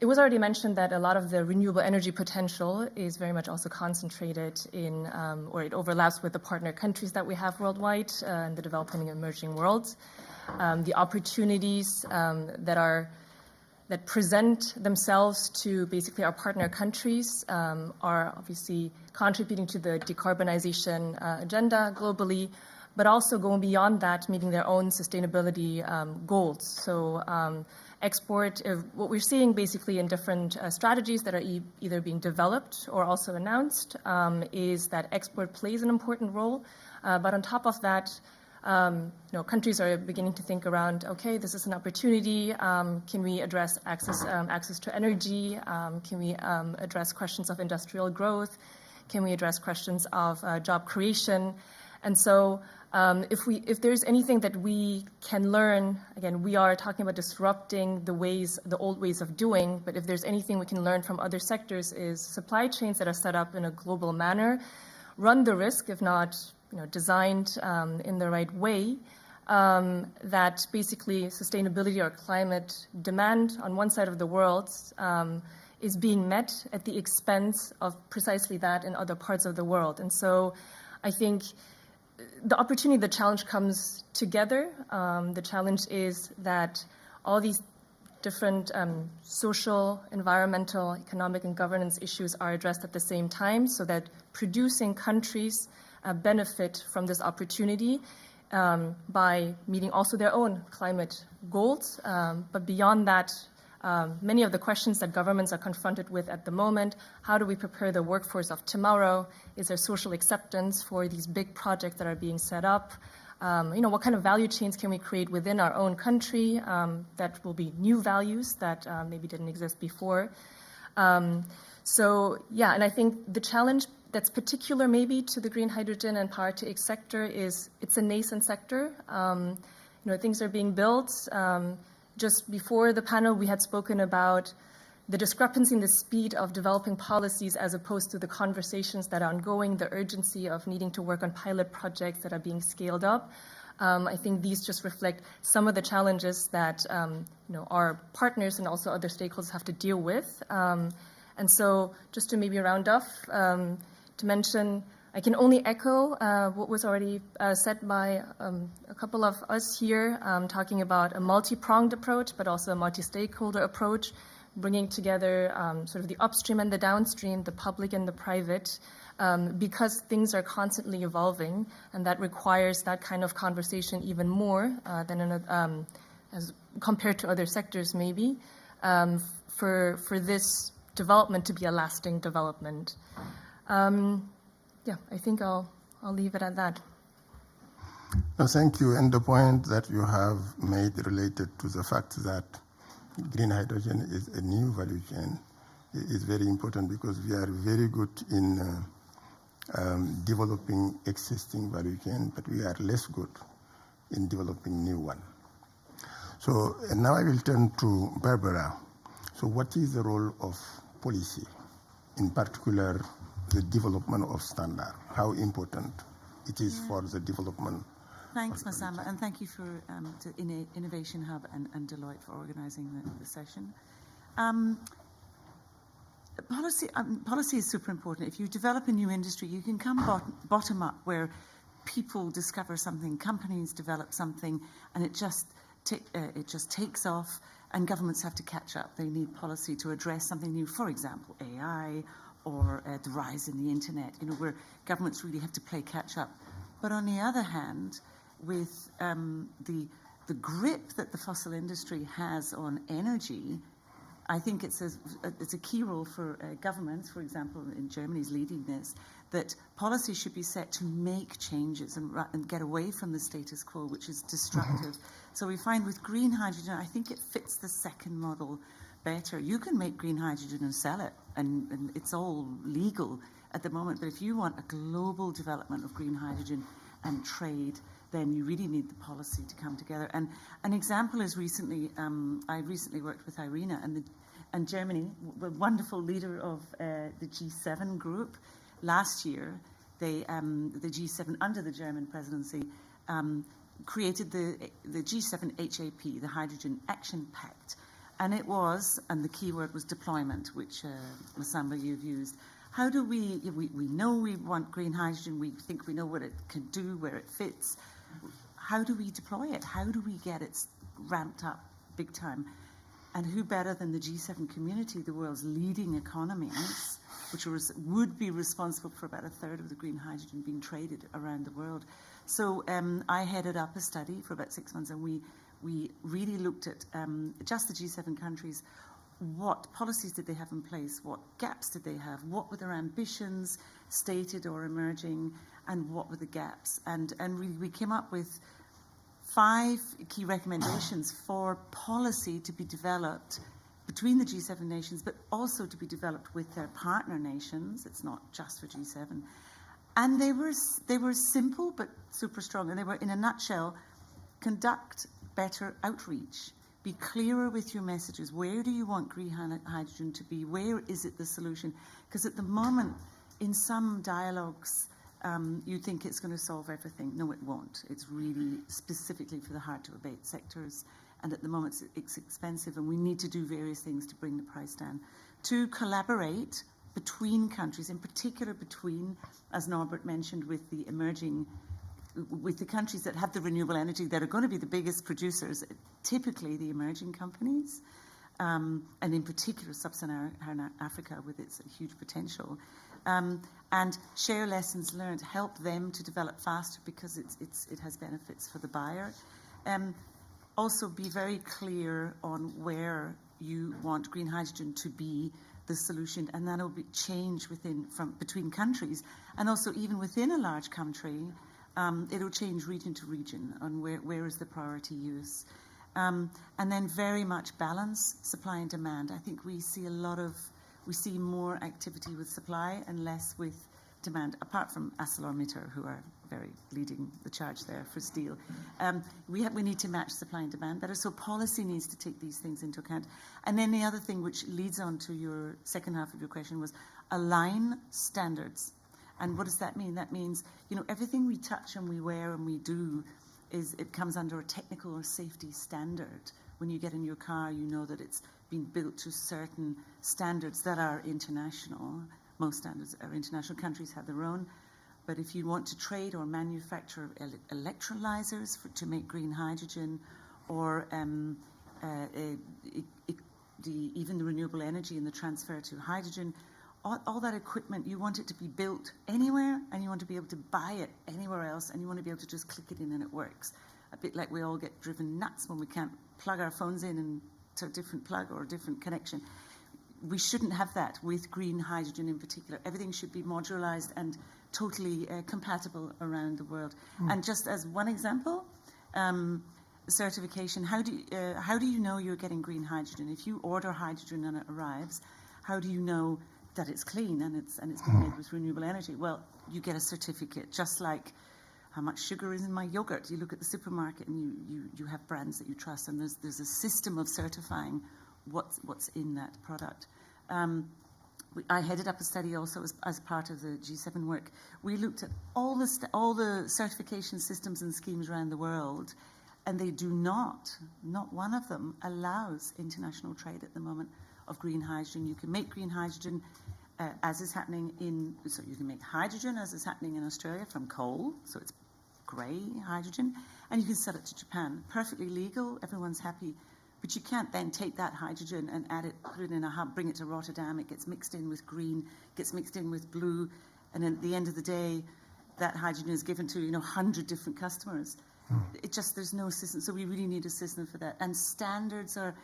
It was already mentioned that a lot of the renewable energy potential is very much also concentrated in, or it overlaps with the partner countries that we have worldwide in the developing and emerging world. The opportunities that present themselves to basically our partner countries are obviously contributing to the decarbonization agenda globally, but also going beyond that, meeting their own sustainability goals. So export, what we're seeing basically in different strategies that are either being developed or also announced is that export plays an important role. But on top of that, countries are beginning to think around, okay, this is an opportunity. Can we address access to energy? Can we address questions of industrial growth? Can we address questions of job creation? And so if there's anything that we can learn, again, we are talking about disrupting the old ways of doing, but if there's anything we can learn from other sectors is supply chains that are set up in a global manner run the risk, if not designed in the right way, that basically sustainability or climate demand on one side of the world is being met at the expense of precisely that in other parts of the world. And so I think the opportunity, the challenge comes together. The challenge is that all these different social, environmental, economic, and governance issues are addressed at the same time so that producing countries benefit from this opportunity by meeting also their own climate goals. But beyond that, many of the questions that governments are confronted with at the moment, how do we prepare the workforce of tomorrow? Is there social acceptance for these big projects that are being set up? What kind of value chains can we create within our own country that will be new values that maybe didn't exist before? So yeah, and I think the challenge that's particular maybe to the green hydrogen and Power-to-X sector is it's a nascent sector. Things are being built. Just before the panel, we had spoken about the discrepancy in the speed of developing policies as opposed to the conversations that are ongoing, the urgency of needing to work on pilot projects that are being scaled up. I think these just reflect some of the challenges that our partners and also other stakeholders have to deal with. And so just to maybe round off, to mention, I can only echo what was already said by a couple of us here, talking about a multi-pronged approach, but also a multi-stakeholder approach, bringing together sort of the upstream and the downstream, the public and the private, because things are constantly evolving, and that requires that kind of conversation even more than as compared to other sectors maybe, for this development to be a lasting development. I think I'll leave it at that. No, thank you. And the point that you have made related to the fact that green hydrogen is a new value chain is very important, because we are very good in developing existing value chain, but we are less good in developing new one. So and now I will turn to Barbara. So what is the role of policy, in particular the development of standard, how important it is for the development? Thanks, Masamba, and thank you for to Innovation Hub and Deloitte for organising the session. Policy is super important. If you develop a new industry, you can come bottom up, where people discover something, companies develop something, and it just takes off, and governments have to catch up. They need policy to address something new, for example, AI, or the rise in the internet, where governments really have to play catch up. But on the other hand, with the grip that the fossil industry has on energy, I think it's a key role for governments, for example, in Germany's leading this, that policy should be set to make changes and get away from the status quo, which is destructive. So we find with green hydrogen, I think it fits the second model better. You can make green hydrogen and sell it, and it's all legal at the moment. But if you want a global development of green hydrogen and trade, then you really need the policy to come together. And an example is I recently worked with Irina and Germany, the wonderful leader of the G7 group. Last year, the G7 under the German presidency created the G7 HAP, the Hydrogen Action Pact. And the key word was deployment, which Masamba, you've used. How do we know we want green hydrogen, we think we know what it can do, where it fits. How do we deploy it? How do we get it ramped up big time? And who better than the G7 community, the world's leading economies, which would be responsible for about a third of the green hydrogen being traded around the world. So I headed up a study for about 6 months, and we really looked at just the G7 countries. What policies did they have in place? What gaps did they have? What were their ambitions, stated or emerging? And what were the gaps? And really we came up with 5 key recommendations for policy to be developed between the G7 nations, but also to be developed with their partner nations. It's not just for G7. And they were simple but super strong. And they were, in a nutshell, conduct better outreach. Be clearer with your messages. Where do you want green hydrogen to be? Where is it the solution? Because at the moment, in some dialogues, you think it's going to solve everything. No, it won't. It's really specifically for the hard-to-abate sectors. And at the moment, it's expensive, and we need to do various things to bring the price down. To collaborate between countries, in particular between, as Norbert mentioned, with the countries that have the renewable energy that are going to be the biggest producers, typically the emerging companies, and in particular sub-Saharan Africa with its huge potential, and share lessons learned, help them to develop faster because it has benefits for the buyer. Also be very clear on where you want green hydrogen to be the solution, and that will change between countries, and also even within a large country. It'll change region to region on where is the priority use. And then very much balance supply and demand. I think we see a lot of we see more activity with supply and less with demand, apart from ArcelorMittal, who are very leading the charge there for steel. We need to match supply and demand better, so policy needs to take these things into account. And then the other thing which leads on to your second half of your question was align standards. And what does that mean? That means, you know, everything we touch and we wear and we do it comes under a technical or safety standard. When you get in your car, you know that it's been built to certain standards that are international. Most standards are international. Countries have their own. But if you want to trade or manufacture electrolyzers to make green hydrogen, or even the renewable energy and the transfer to hydrogen, all that equipment, you want it to be built anywhere, and you want to be able to buy it anywhere else, and you want to be able to just click it in and it works. A bit like we all get driven nuts when we can't plug our phones in to a different plug or a different connection. We shouldn't have that with green hydrogen in particular. Everything should be modularized and totally compatible around the world. And just as one example, certification, how do you know you're getting green hydrogen? If you order hydrogen and it arrives, how do you know that it's clean and it's been made with renewable energy? Well, you get a certificate, just like how much sugar is in my yogurt. You look at the supermarket and you have brands that you trust, and there's a system of certifying what's in that product. I headed up a study also as part of the G7 work. We looked at all the certification systems and schemes around the world, and they do not one of them allows international trade at the moment of green hydrogen. You can make green hydrogen as is happening so you can make hydrogen as is happening in Australia from coal, so it's grey hydrogen, and you can sell it to Japan. Perfectly legal, everyone's happy. But you can't then take that hydrogen and put it in a hub, bring it to Rotterdam, it gets mixed in with green, gets mixed in with blue, and at the end of the day, that hydrogen is given to 100 different customers. There's no system, so we really need a system for that. And standards are,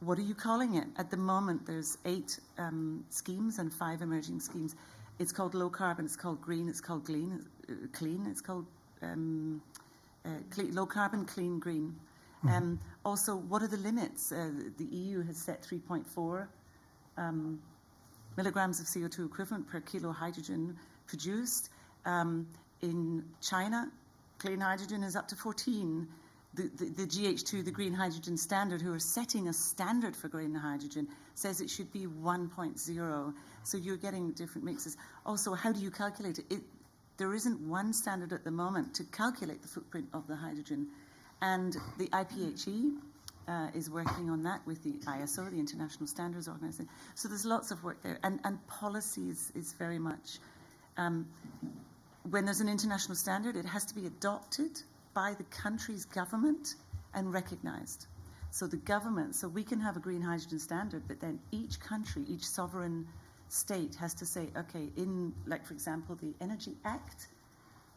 what are you calling it? At the moment, there's 8 schemes and 5 emerging schemes. It's called low carbon, it's called green, it's called clean, it's called low carbon, clean, green. Also, what are the limits? The EU has set 3.4 milligrams of CO2 equivalent per kilo hydrogen produced. In China, clean hydrogen is up to 14. The GH2, the Green Hydrogen Standard, who are setting a standard for green hydrogen, says it should be 1.0. So you're getting different mixes. Also, how do you calculate it? There isn't one standard at the moment to calculate the footprint of the hydrogen. And the IPHE is working on that with the ISO, the International Standards Organization. So there's lots of work there. And policy is very much, when there's an international standard, it has to be adopted by the country's government and recognized. So the government, so we can have a green hydrogen standard, but then each country, each sovereign state has to say, okay, for example, the Energy Act,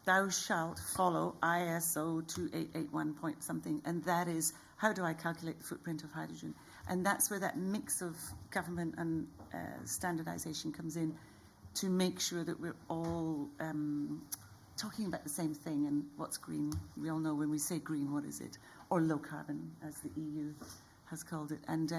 thou shalt follow ISO 2881 point something, and that is, how do I calculate the footprint of hydrogen? And that's where that mix of government and standardization comes in, to make sure that we're all talking about the same thing. And what's green? We all know when we say green, what is it? Or low carbon, as the EU has called it. And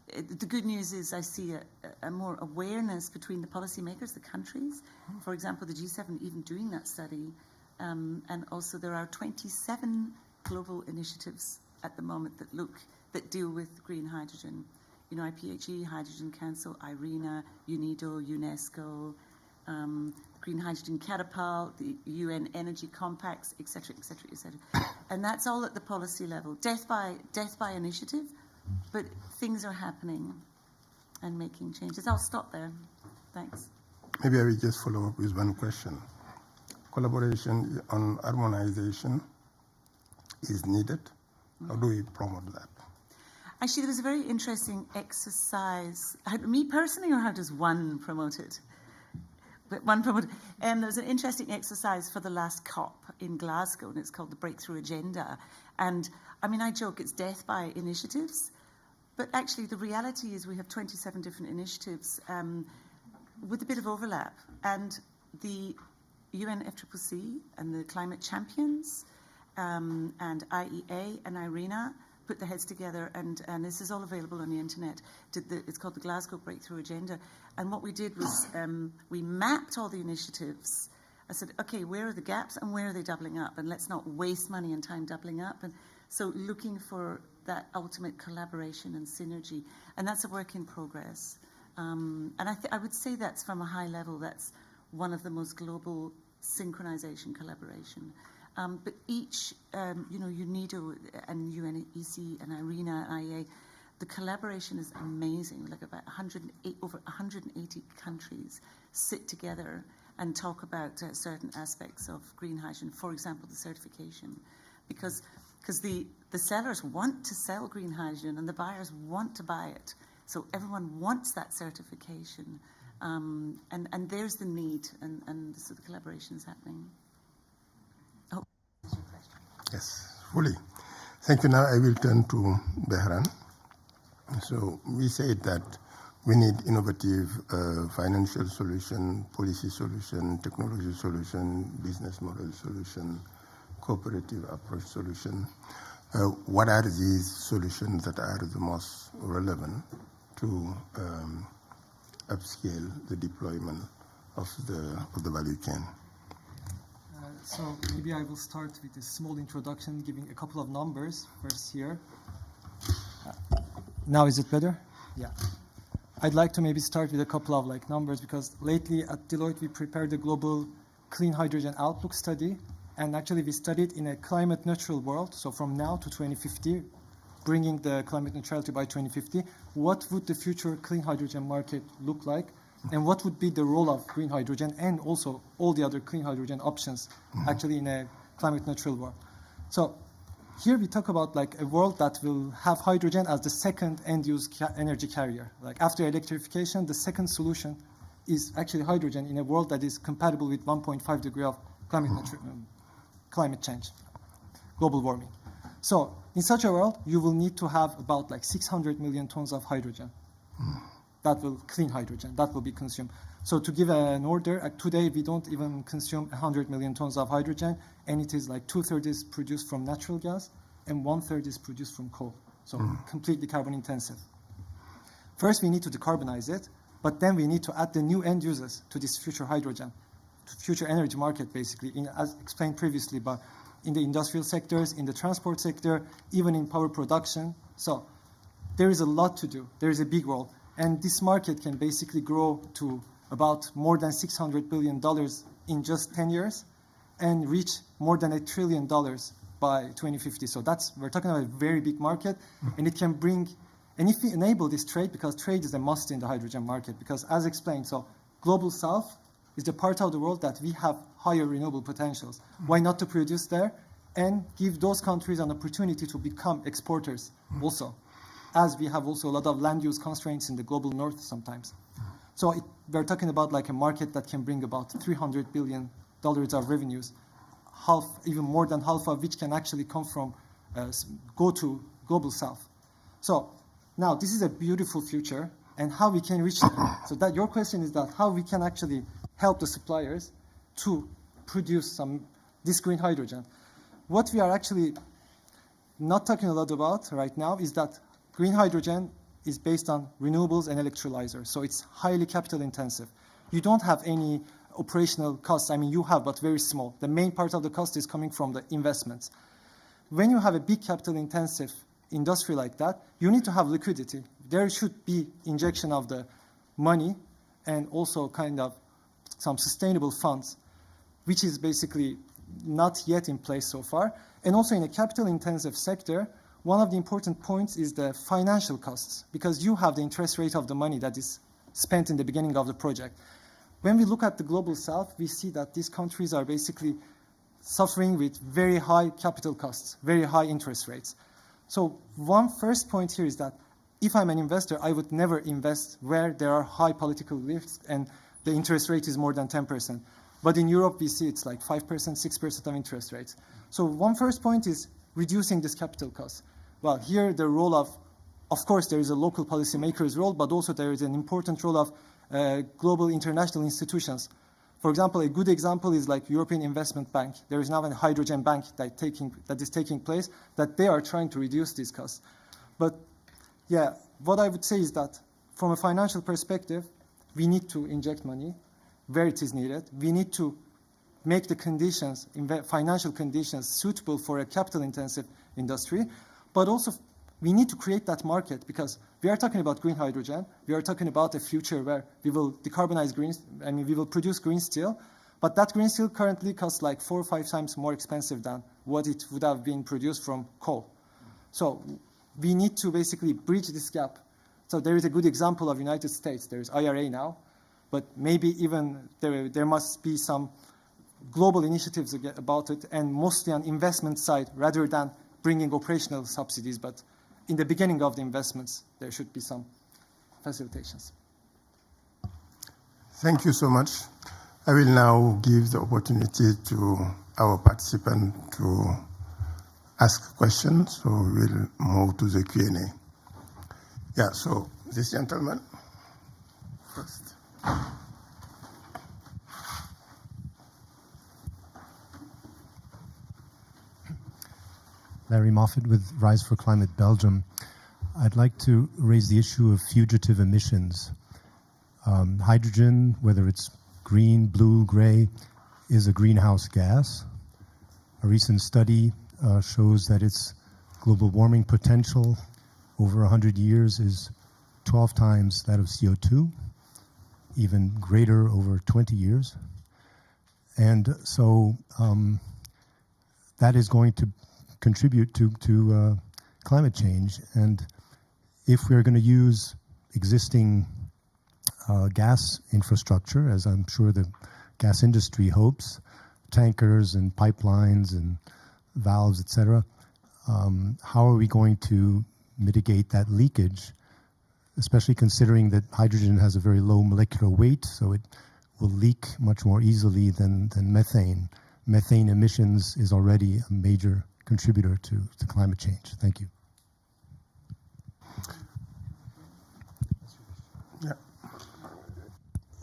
the good news is I see a more awareness between the policymakers, the countries. For example, the G7 even doing that study. And also there are 27 global initiatives at the moment that deal with green hydrogen. IPHE, Hydrogen Council, Irina, UNIDO, UNESCO, Green Hydrogen Catapult, the UN Energy Compacts, etc., etc., etc. And that's all at the policy level. Death by initiative, but things are happening and making changes. I'll stop there. Thanks. Maybe I will just follow up with one question. Collaboration on harmonization is needed. How do we promote that? Actually, there was a very interesting exercise. Me personally, or how does one promote it? But one promoted. There was an interesting exercise for the last COP in Glasgow, and it's called the Breakthrough Agenda. And I joke it's death by initiatives, but actually the reality is we have 27 different initiatives with a bit of overlap. And the UNFCCC and the Climate Champions and IEA and Irina, put their heads together, and this is all available on the internet. It's called the Glasgow Breakthrough Agenda. And what we did was we mapped all the initiatives. I said, okay, where are the gaps and where are they doubling up? And let's not waste money and time doubling up. And so looking for that ultimate collaboration and synergy. And that's a work in progress. And I would say that's from a high level, that's one of the most global synchronization collaboration. But each, UNIDO and UNEC and Irina and IEA, the collaboration is amazing. Like about over 180 countries sit together and talk about certain aspects of green hydrogen, for example, the certification. Because the sellers want to sell green hydrogen and the buyers want to buy it. So everyone wants that certification. And there's the need, and so the collaboration is happening. Oh, that's your question. Yes, fully. Thank you. Now I will turn to Behran. So we said that we need innovative financial solution, policy solution, technology solution, business model solution, cooperative approach solution. What are these solutions that are the most relevant to upscale the deployment of the value chain? So maybe I will start with a small introduction, giving a couple of numbers first here. Now is it better? Yeah. I'd like to maybe start with a couple of numbers, because lately at Deloitte we prepared a global clean hydrogen outlook study, and actually we studied in a climate neutral world, so from now to 2050, bringing the climate neutrality by 2050, what would the future clean hydrogen market look like, and what would be the role of green hydrogen and also all the other clean hydrogen options actually in a climate neutral world. So here we talk about a world that will have hydrogen as the second end-use energy carrier. After electrification, the second solution is actually hydrogen in a world that is compatible with 1.5 degree of climate change, global warming. So in such a world, you will need to have about 600 million tons of hydrogen. That will clean hydrogen, that will be consumed. So to give an order, today we don't even consume 100 million tons of hydrogen, and it is 2/3 is produced from natural gas and 1/3 is produced from coal. So completely carbon intensive. First, we need to decarbonize it, but then we need to add the new end users to this future hydrogen, to future energy market, basically, as explained previously, but in the industrial sectors, in the transport sector, even in power production. So there is a lot to do. There is a big role. And this market can basically grow to about more than $600 billion in just 10 years and reach more than $1 trillion by 2050. So we're talking about a very big market, and it can bring, and if we enable this trade, because trade is a must in the hydrogen market, because as explained, so global south is the part of the world that we have higher renewable potentials. Why not to produce there and give those countries an opportunity to become exporters also, as we have also a lot of land use constraints in the global north sometimes. So we're talking about a market that can bring about $300 billion of revenues, even more than half of which can actually come from, go to global south. So now this is a beautiful future, and how we can reach that. So that your question is that how we can actually help the suppliers to produce this green hydrogen. What we are actually not talking a lot about right now is that green hydrogen is based on renewables and electrolyzers, so it's highly capital intensive. You don't have any operational costs. I mean, you have, but very small. The main part of the cost is coming from the investments. When you have a big capital intensive industry like that, you need to have liquidity. There should be injection of the money and also kind of some sustainable funds, which is basically not yet in place so far. And also in a capital intensive sector, one of the important points is the financial costs, because you have the interest rate of the money that is spent in the beginning of the project. When we look at the global south, we see that these countries are basically suffering with very high capital costs, very high interest rates. So one first point here is that if I'm an investor, I would never invest where there are high political risks and the interest rate is more than 10%. But in Europe, we see it's 5%, 6% of interest rates. So one first point is reducing this capital cost. Well, here the role of course, there is a local policymaker's role, but also there is an important role of global international institutions. For example, a good example is like European Investment Bank. There is now a hydrogen bank that is taking place, that they are trying to reduce these costs. But yeah, what I would say is that from a financial perspective, we need to inject money where it is needed. We need to make the conditions, financial conditions, suitable for a capital-intensive industry, but also we need to create that market, because we are talking about green hydrogen. We are talking about a future where we will decarbonize we will produce green steel, but that green steel currently costs like 4 or 5 times more expensive than what it would have been produced from coal. So we need to basically bridge this gap. So there is a good example of United States. There is IRA now, but maybe even there must be some global initiatives about it, and mostly on investment side rather than bringing operational subsidies. But in the beginning of the investments, there should be some facilitations. Thank you so much. I will now give the opportunity to our participant to ask questions. So we'll move to the Q&A. Yeah, so this gentleman first. Larry Moffat with Rise for Climate Belgium. I'd like to raise the issue of fugitive emissions. Hydrogen, whether it's green, blue, gray, is a greenhouse gas. A recent study shows that its global warming potential over 100 years is 12 times that of CO2, even greater over 20 years. And so that is going to contribute to climate change. And if we're going to use existing gas infrastructure, as I'm sure the gas industry hopes, tankers and pipelines and valves, etc., how are we going to mitigate that leakage, especially considering that hydrogen has a very low molecular weight, so it will leak much more easily than methane. Methane emissions is already a major contributor to climate change. Thank you. Yeah.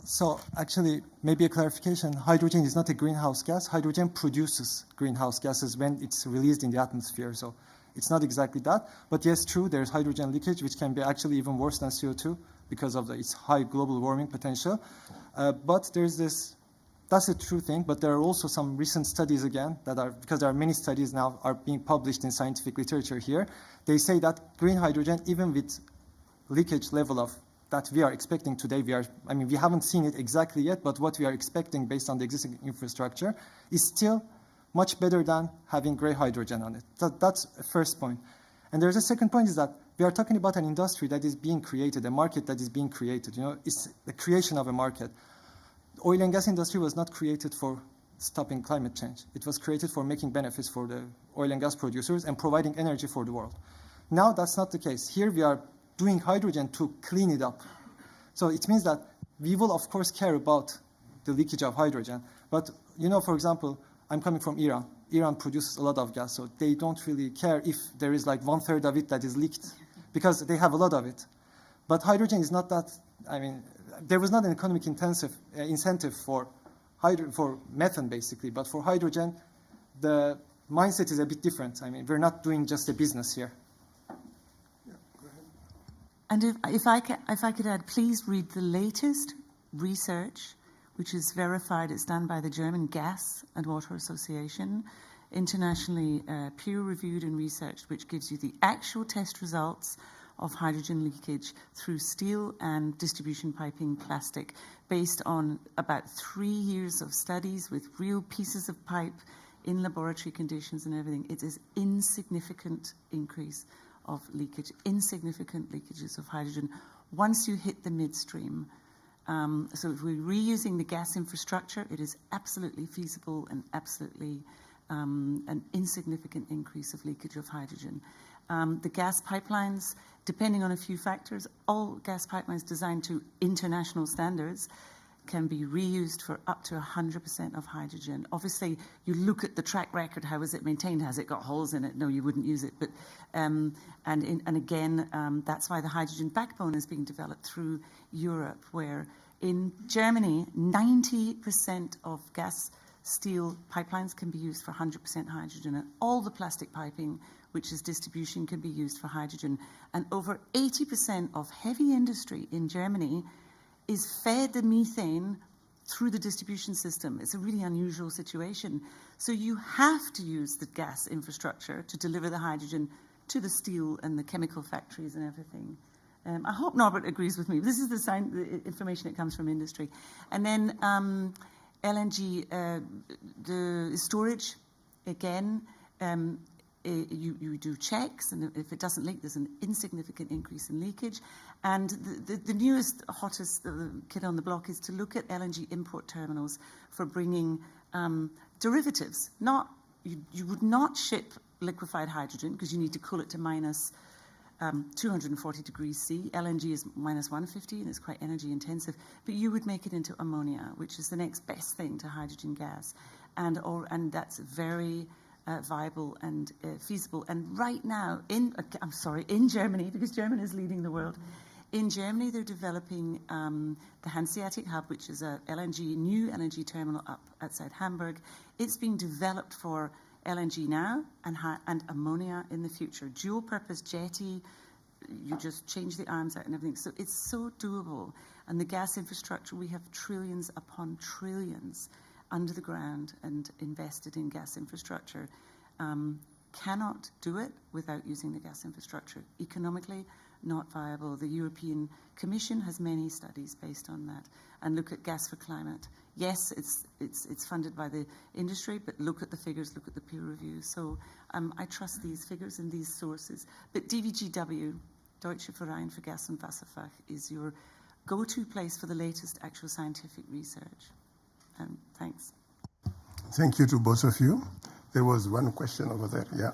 So actually, maybe a clarification, hydrogen is not a greenhouse gas. Hydrogen produces greenhouse gases when it's released in the atmosphere. So it's not exactly that. But yes, true, there's hydrogen leakage, which can be actually even worse than CO2 because of its high global warming potential. But there's this, that's a true thing, but there are also some recent studies again that are, because there are many studies now are being published in scientific literature here. They say that green hydrogen, even with leakage level of that we are expecting today, we haven't seen it exactly yet, but what we are expecting based on the existing infrastructure is still much better than having gray hydrogen on it. That's the first point. And there's a second point is that we are talking about an industry that is being created, a market that is being created. You know, it's the creation of a market. The oil and gas industry was not created for stopping climate change. It was created for making benefits for the oil and gas producers and providing energy for the world. Now that's not the case. Here we are doing hydrogen to clean it up. So it means that we will, of course, care about the leakage of hydrogen. But, you know, for example, I'm coming from Iran. Iran produces a lot of gas, so they don't really care if there is like 1/3 of it that is leaked, because they have a lot of it. But hydrogen is not that, there was not an economic incentive for methane, basically. But for hydrogen, the mindset is a bit different. We're not doing just a business here. And if I could add, please read the latest research, which is verified. It's done by the German Gas and Water Association, internationally peer-reviewed and researched, which gives you the actual test results of hydrogen leakage through steel and distribution piping plastic, based on about 3 years of studies with real pieces of pipe in laboratory conditions and everything. It is insignificant increase of leakage, insignificant leakages of hydrogen once you hit the midstream. So if we're reusing the gas infrastructure, it is absolutely feasible and absolutely an insignificant increase of leakage of hydrogen. The gas pipelines, depending on a few factors, all gas pipelines designed to international standards can be reused for up to 100% of hydrogen. Obviously, you look at the track record, how is it maintained? Has it got holes in it? No, you wouldn't use it. But again, that's why the hydrogen backbone is being developed through Europe, where In Germany, 90% of gas steel pipelines can be used for 100% hydrogen, and all the plastic piping, which is distribution, can be used for hydrogen. And over 80% of heavy industry in Germany is fed the methane through the distribution system. It's a really unusual situation. So you have to use the gas infrastructure to deliver the hydrogen to the steel and the chemical factories and everything. I hope Norbert agrees with me. This is the information that comes from industry. And then LNG, the storage, again, you do checks, and if it doesn't leak, there's an insignificant increase in leakage. And the newest, hottest kid on the block is to look at LNG import terminals for bringing derivatives. You would not ship liquefied hydrogen because you need to cool it to minus 240 degrees C. LNG is minus 150 and it's quite energy intensive, but you would make it into ammonia, which is the next best thing to hydrogen gas. And that's very viable and feasible. And right now, in Germany, because Germany is leading the world, in Germany they're developing the Hanseatic Hub, which is a new LNG terminal up outside Hamburg. It's being developed for LNG now and ammonia in the future. Dual purpose jetty, you just change the arms out and everything. So it's so doable. And the gas infrastructure, we have trillions upon trillions under the ground and invested in gas infrastructure. Cannot do it without using the gas infrastructure. Economically, not viable. The European Commission has many studies based on that. And look at gas for climate. Yes, it's funded by the industry, but look at the figures, look at the peer review. So I trust these figures and these sources. But DVGW, Deutsche Verein für Gas- und Wasserfach, is your go-to place for the latest actual scientific research. Thanks. Thank you to both of you. There was one question over there. Yeah.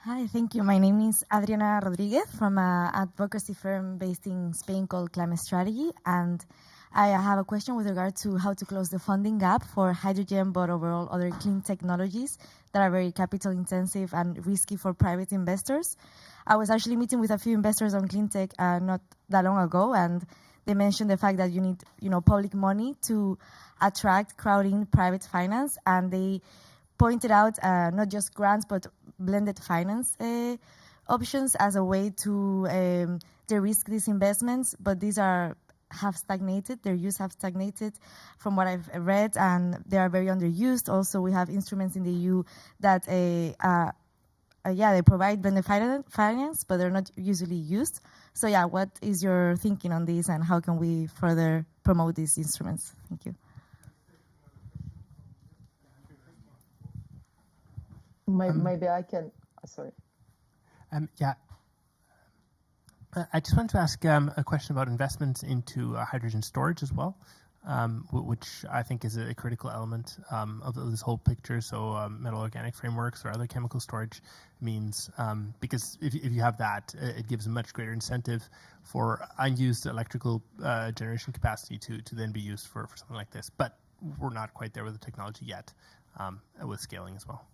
Hi, thank you. My name is Adriana Rodriguez from an advocacy firm based in Spain called Climate Strategy, and I have a question with regard to how to close the funding gap for hydrogen, but overall other clean technologies that are very capital intensive and risky for private investors. I was actually meeting with a few investors on clean tech not that long ago, and they mentioned the fact that you need, public money to attract, crowd in private finance, and they pointed out not just grants but blended finance options as a way to de-risk these investments, but these have stagnated. Their use have stagnated from what I've read, and they are very underused. Also, we have instruments in the EU that they provide blended finance, but they're not usually used. So yeah, what is your thinking on this, and how can we further promote these instruments? Thank you. Maybe I can. Sorry. I just wanted to ask a question about investments into hydrogen storage as well, which I think is a critical element of this whole picture. So metal organic frameworks or other chemical storage means, because if you have that, it gives a much greater incentive for unused electrical generation capacity to then be used for something like this. But we're not quite there with the technology yet, with scaling as well.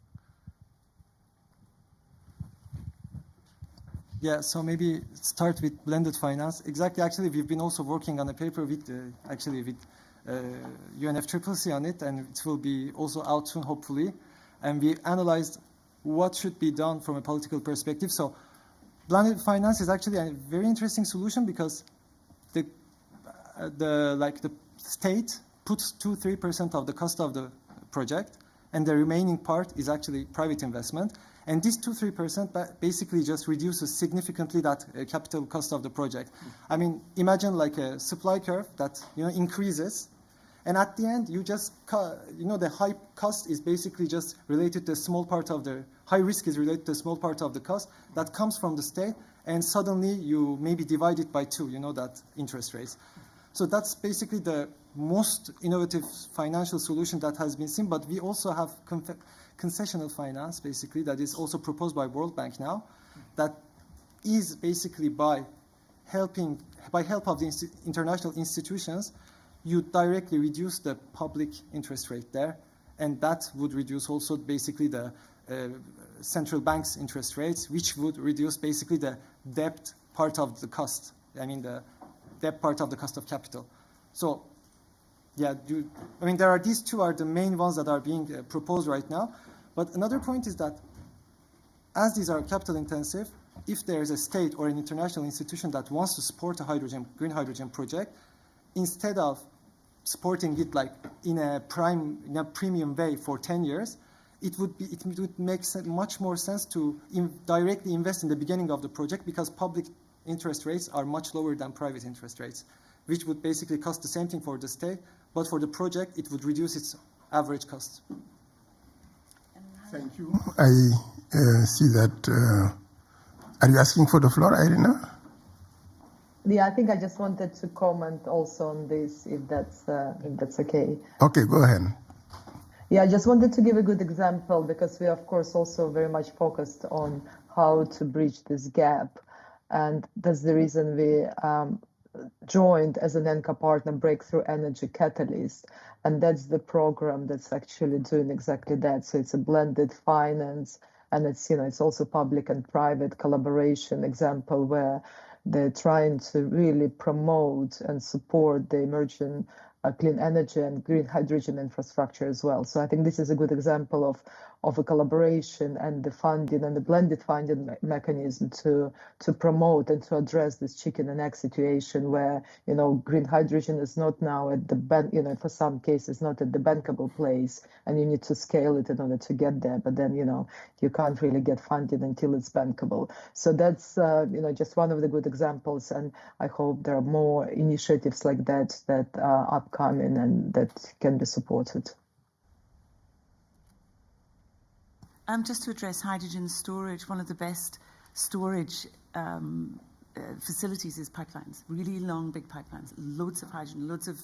Yeah, so maybe start with blended finance. Exactly, actually, we've been also working on a paper with UNFCCC on it, and it will be also out soon, hopefully. And we analyzed what should be done from a political perspective. So blended finance is actually a very interesting solution because the state puts 2-3% of the cost of the project, and the remaining part is actually private investment. And this 2-3% basically just reduces significantly that capital cost of the project. I mean, imagine like a supply curve that increases, and at the end you just the high cost is basically just related to a small part of the high risk is related to a small part of the cost that comes from the state, and suddenly you maybe divide it by 2. That interest rates. So that's basically the most innovative financial solution that has been seen. But we also have concessional finance, basically, that is also proposed by World Bank now, that is basically by help of the international institutions, you directly reduce the public interest rate there, and that would reduce also basically the central bank's interest rates, which would reduce basically the debt part of the cost. I mean, the debt part of the cost of capital. So, yeah, there are these two are the main ones that are being proposed right now. But another point is that as these are capital intensive, if there is a state or an international institution that wants to support a green hydrogen project, instead of supporting it like in a premium way for 10 years, it would make much more sense to directly invest in the beginning of the project, because public interest rates are much lower than private interest rates, which would basically cost the same thing for the state, but for the project, it would reduce its average cost. Thank you. I see that. Are you asking for the floor, Irina? Yeah, I think I just wanted to comment also on this, if that's okay. Okay, go ahead. Yeah, I just wanted to give a good example, because we are, of course, also very much focused on how to bridge this gap. And that's the reason we joined as an ENCA partner Breakthrough Energy Catalyst. And that's the program that's actually doing exactly that. So it's a blended finance, and it's also public and private collaboration example where they're trying to really promote and support the emerging clean energy and green hydrogen infrastructure as well. So I think this is a good example of a collaboration and the funding and the blended funding mechanism to promote and to address this chicken and egg situation where, green hydrogen is not now at the for some cases not at the bankable place, and you need to scale it in order to get there. But then, you can't really get funded until it's bankable. So that's, just one of the good examples. And I hope there are more initiatives like that are upcoming and that can be supported. Just to address hydrogen storage, one of the best storage facilities is pipelines, really long, big pipelines, loads of hydrogen, loads of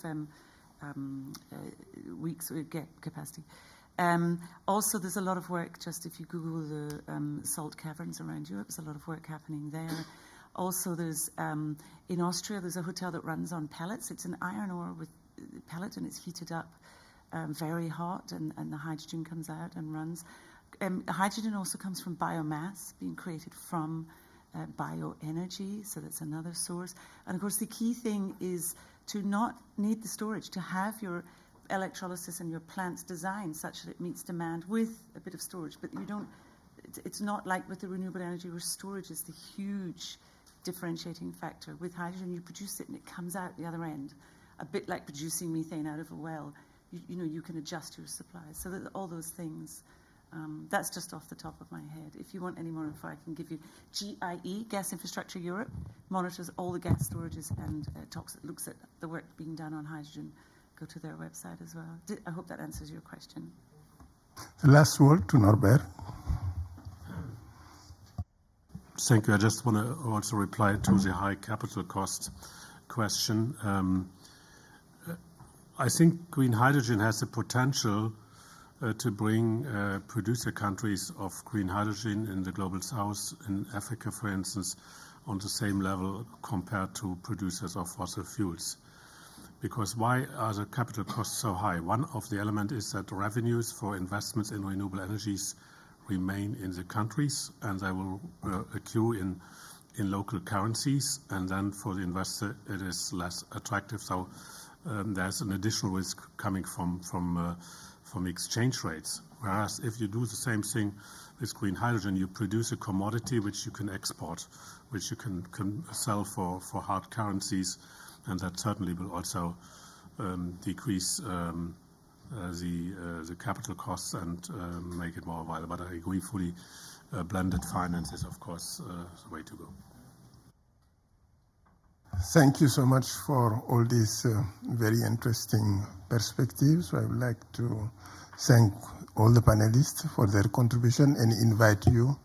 weeks of capacity. Also, there's a lot of work, just if you Google the salt caverns around Europe, there's a lot of work happening there. Also, there's, in Austria, there's a hotel that runs on pellets. It's an iron ore with pellet, and it's heated up very hot, and the hydrogen comes out and runs. Hydrogen also comes from biomass being created from bioenergy, so that's another source. And of course, the key thing is to not need the storage, to have your electrolysis and your plants designed such that it meets demand with a bit of storage. But you don't, it's not like with the renewable energy where storage is the huge differentiating factor. With hydrogen, you produce it and it comes out the other end, a bit like producing methane out of a well. You can adjust your supplies. So that all those things. That's just off the top of my head. If you want any more info, I can give you. GIE, Gas Infrastructure Europe, monitors all the gas storages and looks at the work being done on hydrogen. Go to their website as well. I hope that answers your question. The last word to Norbert. Thank you. I just want to also reply to the high capital cost question. I think green hydrogen has the potential to bring producer countries of green hydrogen in the global south, in Africa, for instance, on the same level compared to producers of fossil fuels. Because why are the capital costs so high? One of the elements is that revenues for investments in renewable energies remain in the countries, and they will accrue in local currencies, and then for the investor it is less attractive. So there's an additional risk coming from exchange rates. Whereas if you do the same thing with green hydrogen, you produce a commodity which you can export, which you can sell for hard currencies, and that certainly will also decrease the capital costs and make it more viable. But I agree fully, blended finance is of course the way to go. Thank you so much for all these very interesting perspectives. I would like to thank all the panelists for their contribution and invite you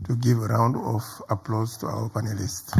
to give a round of applause to our panelists.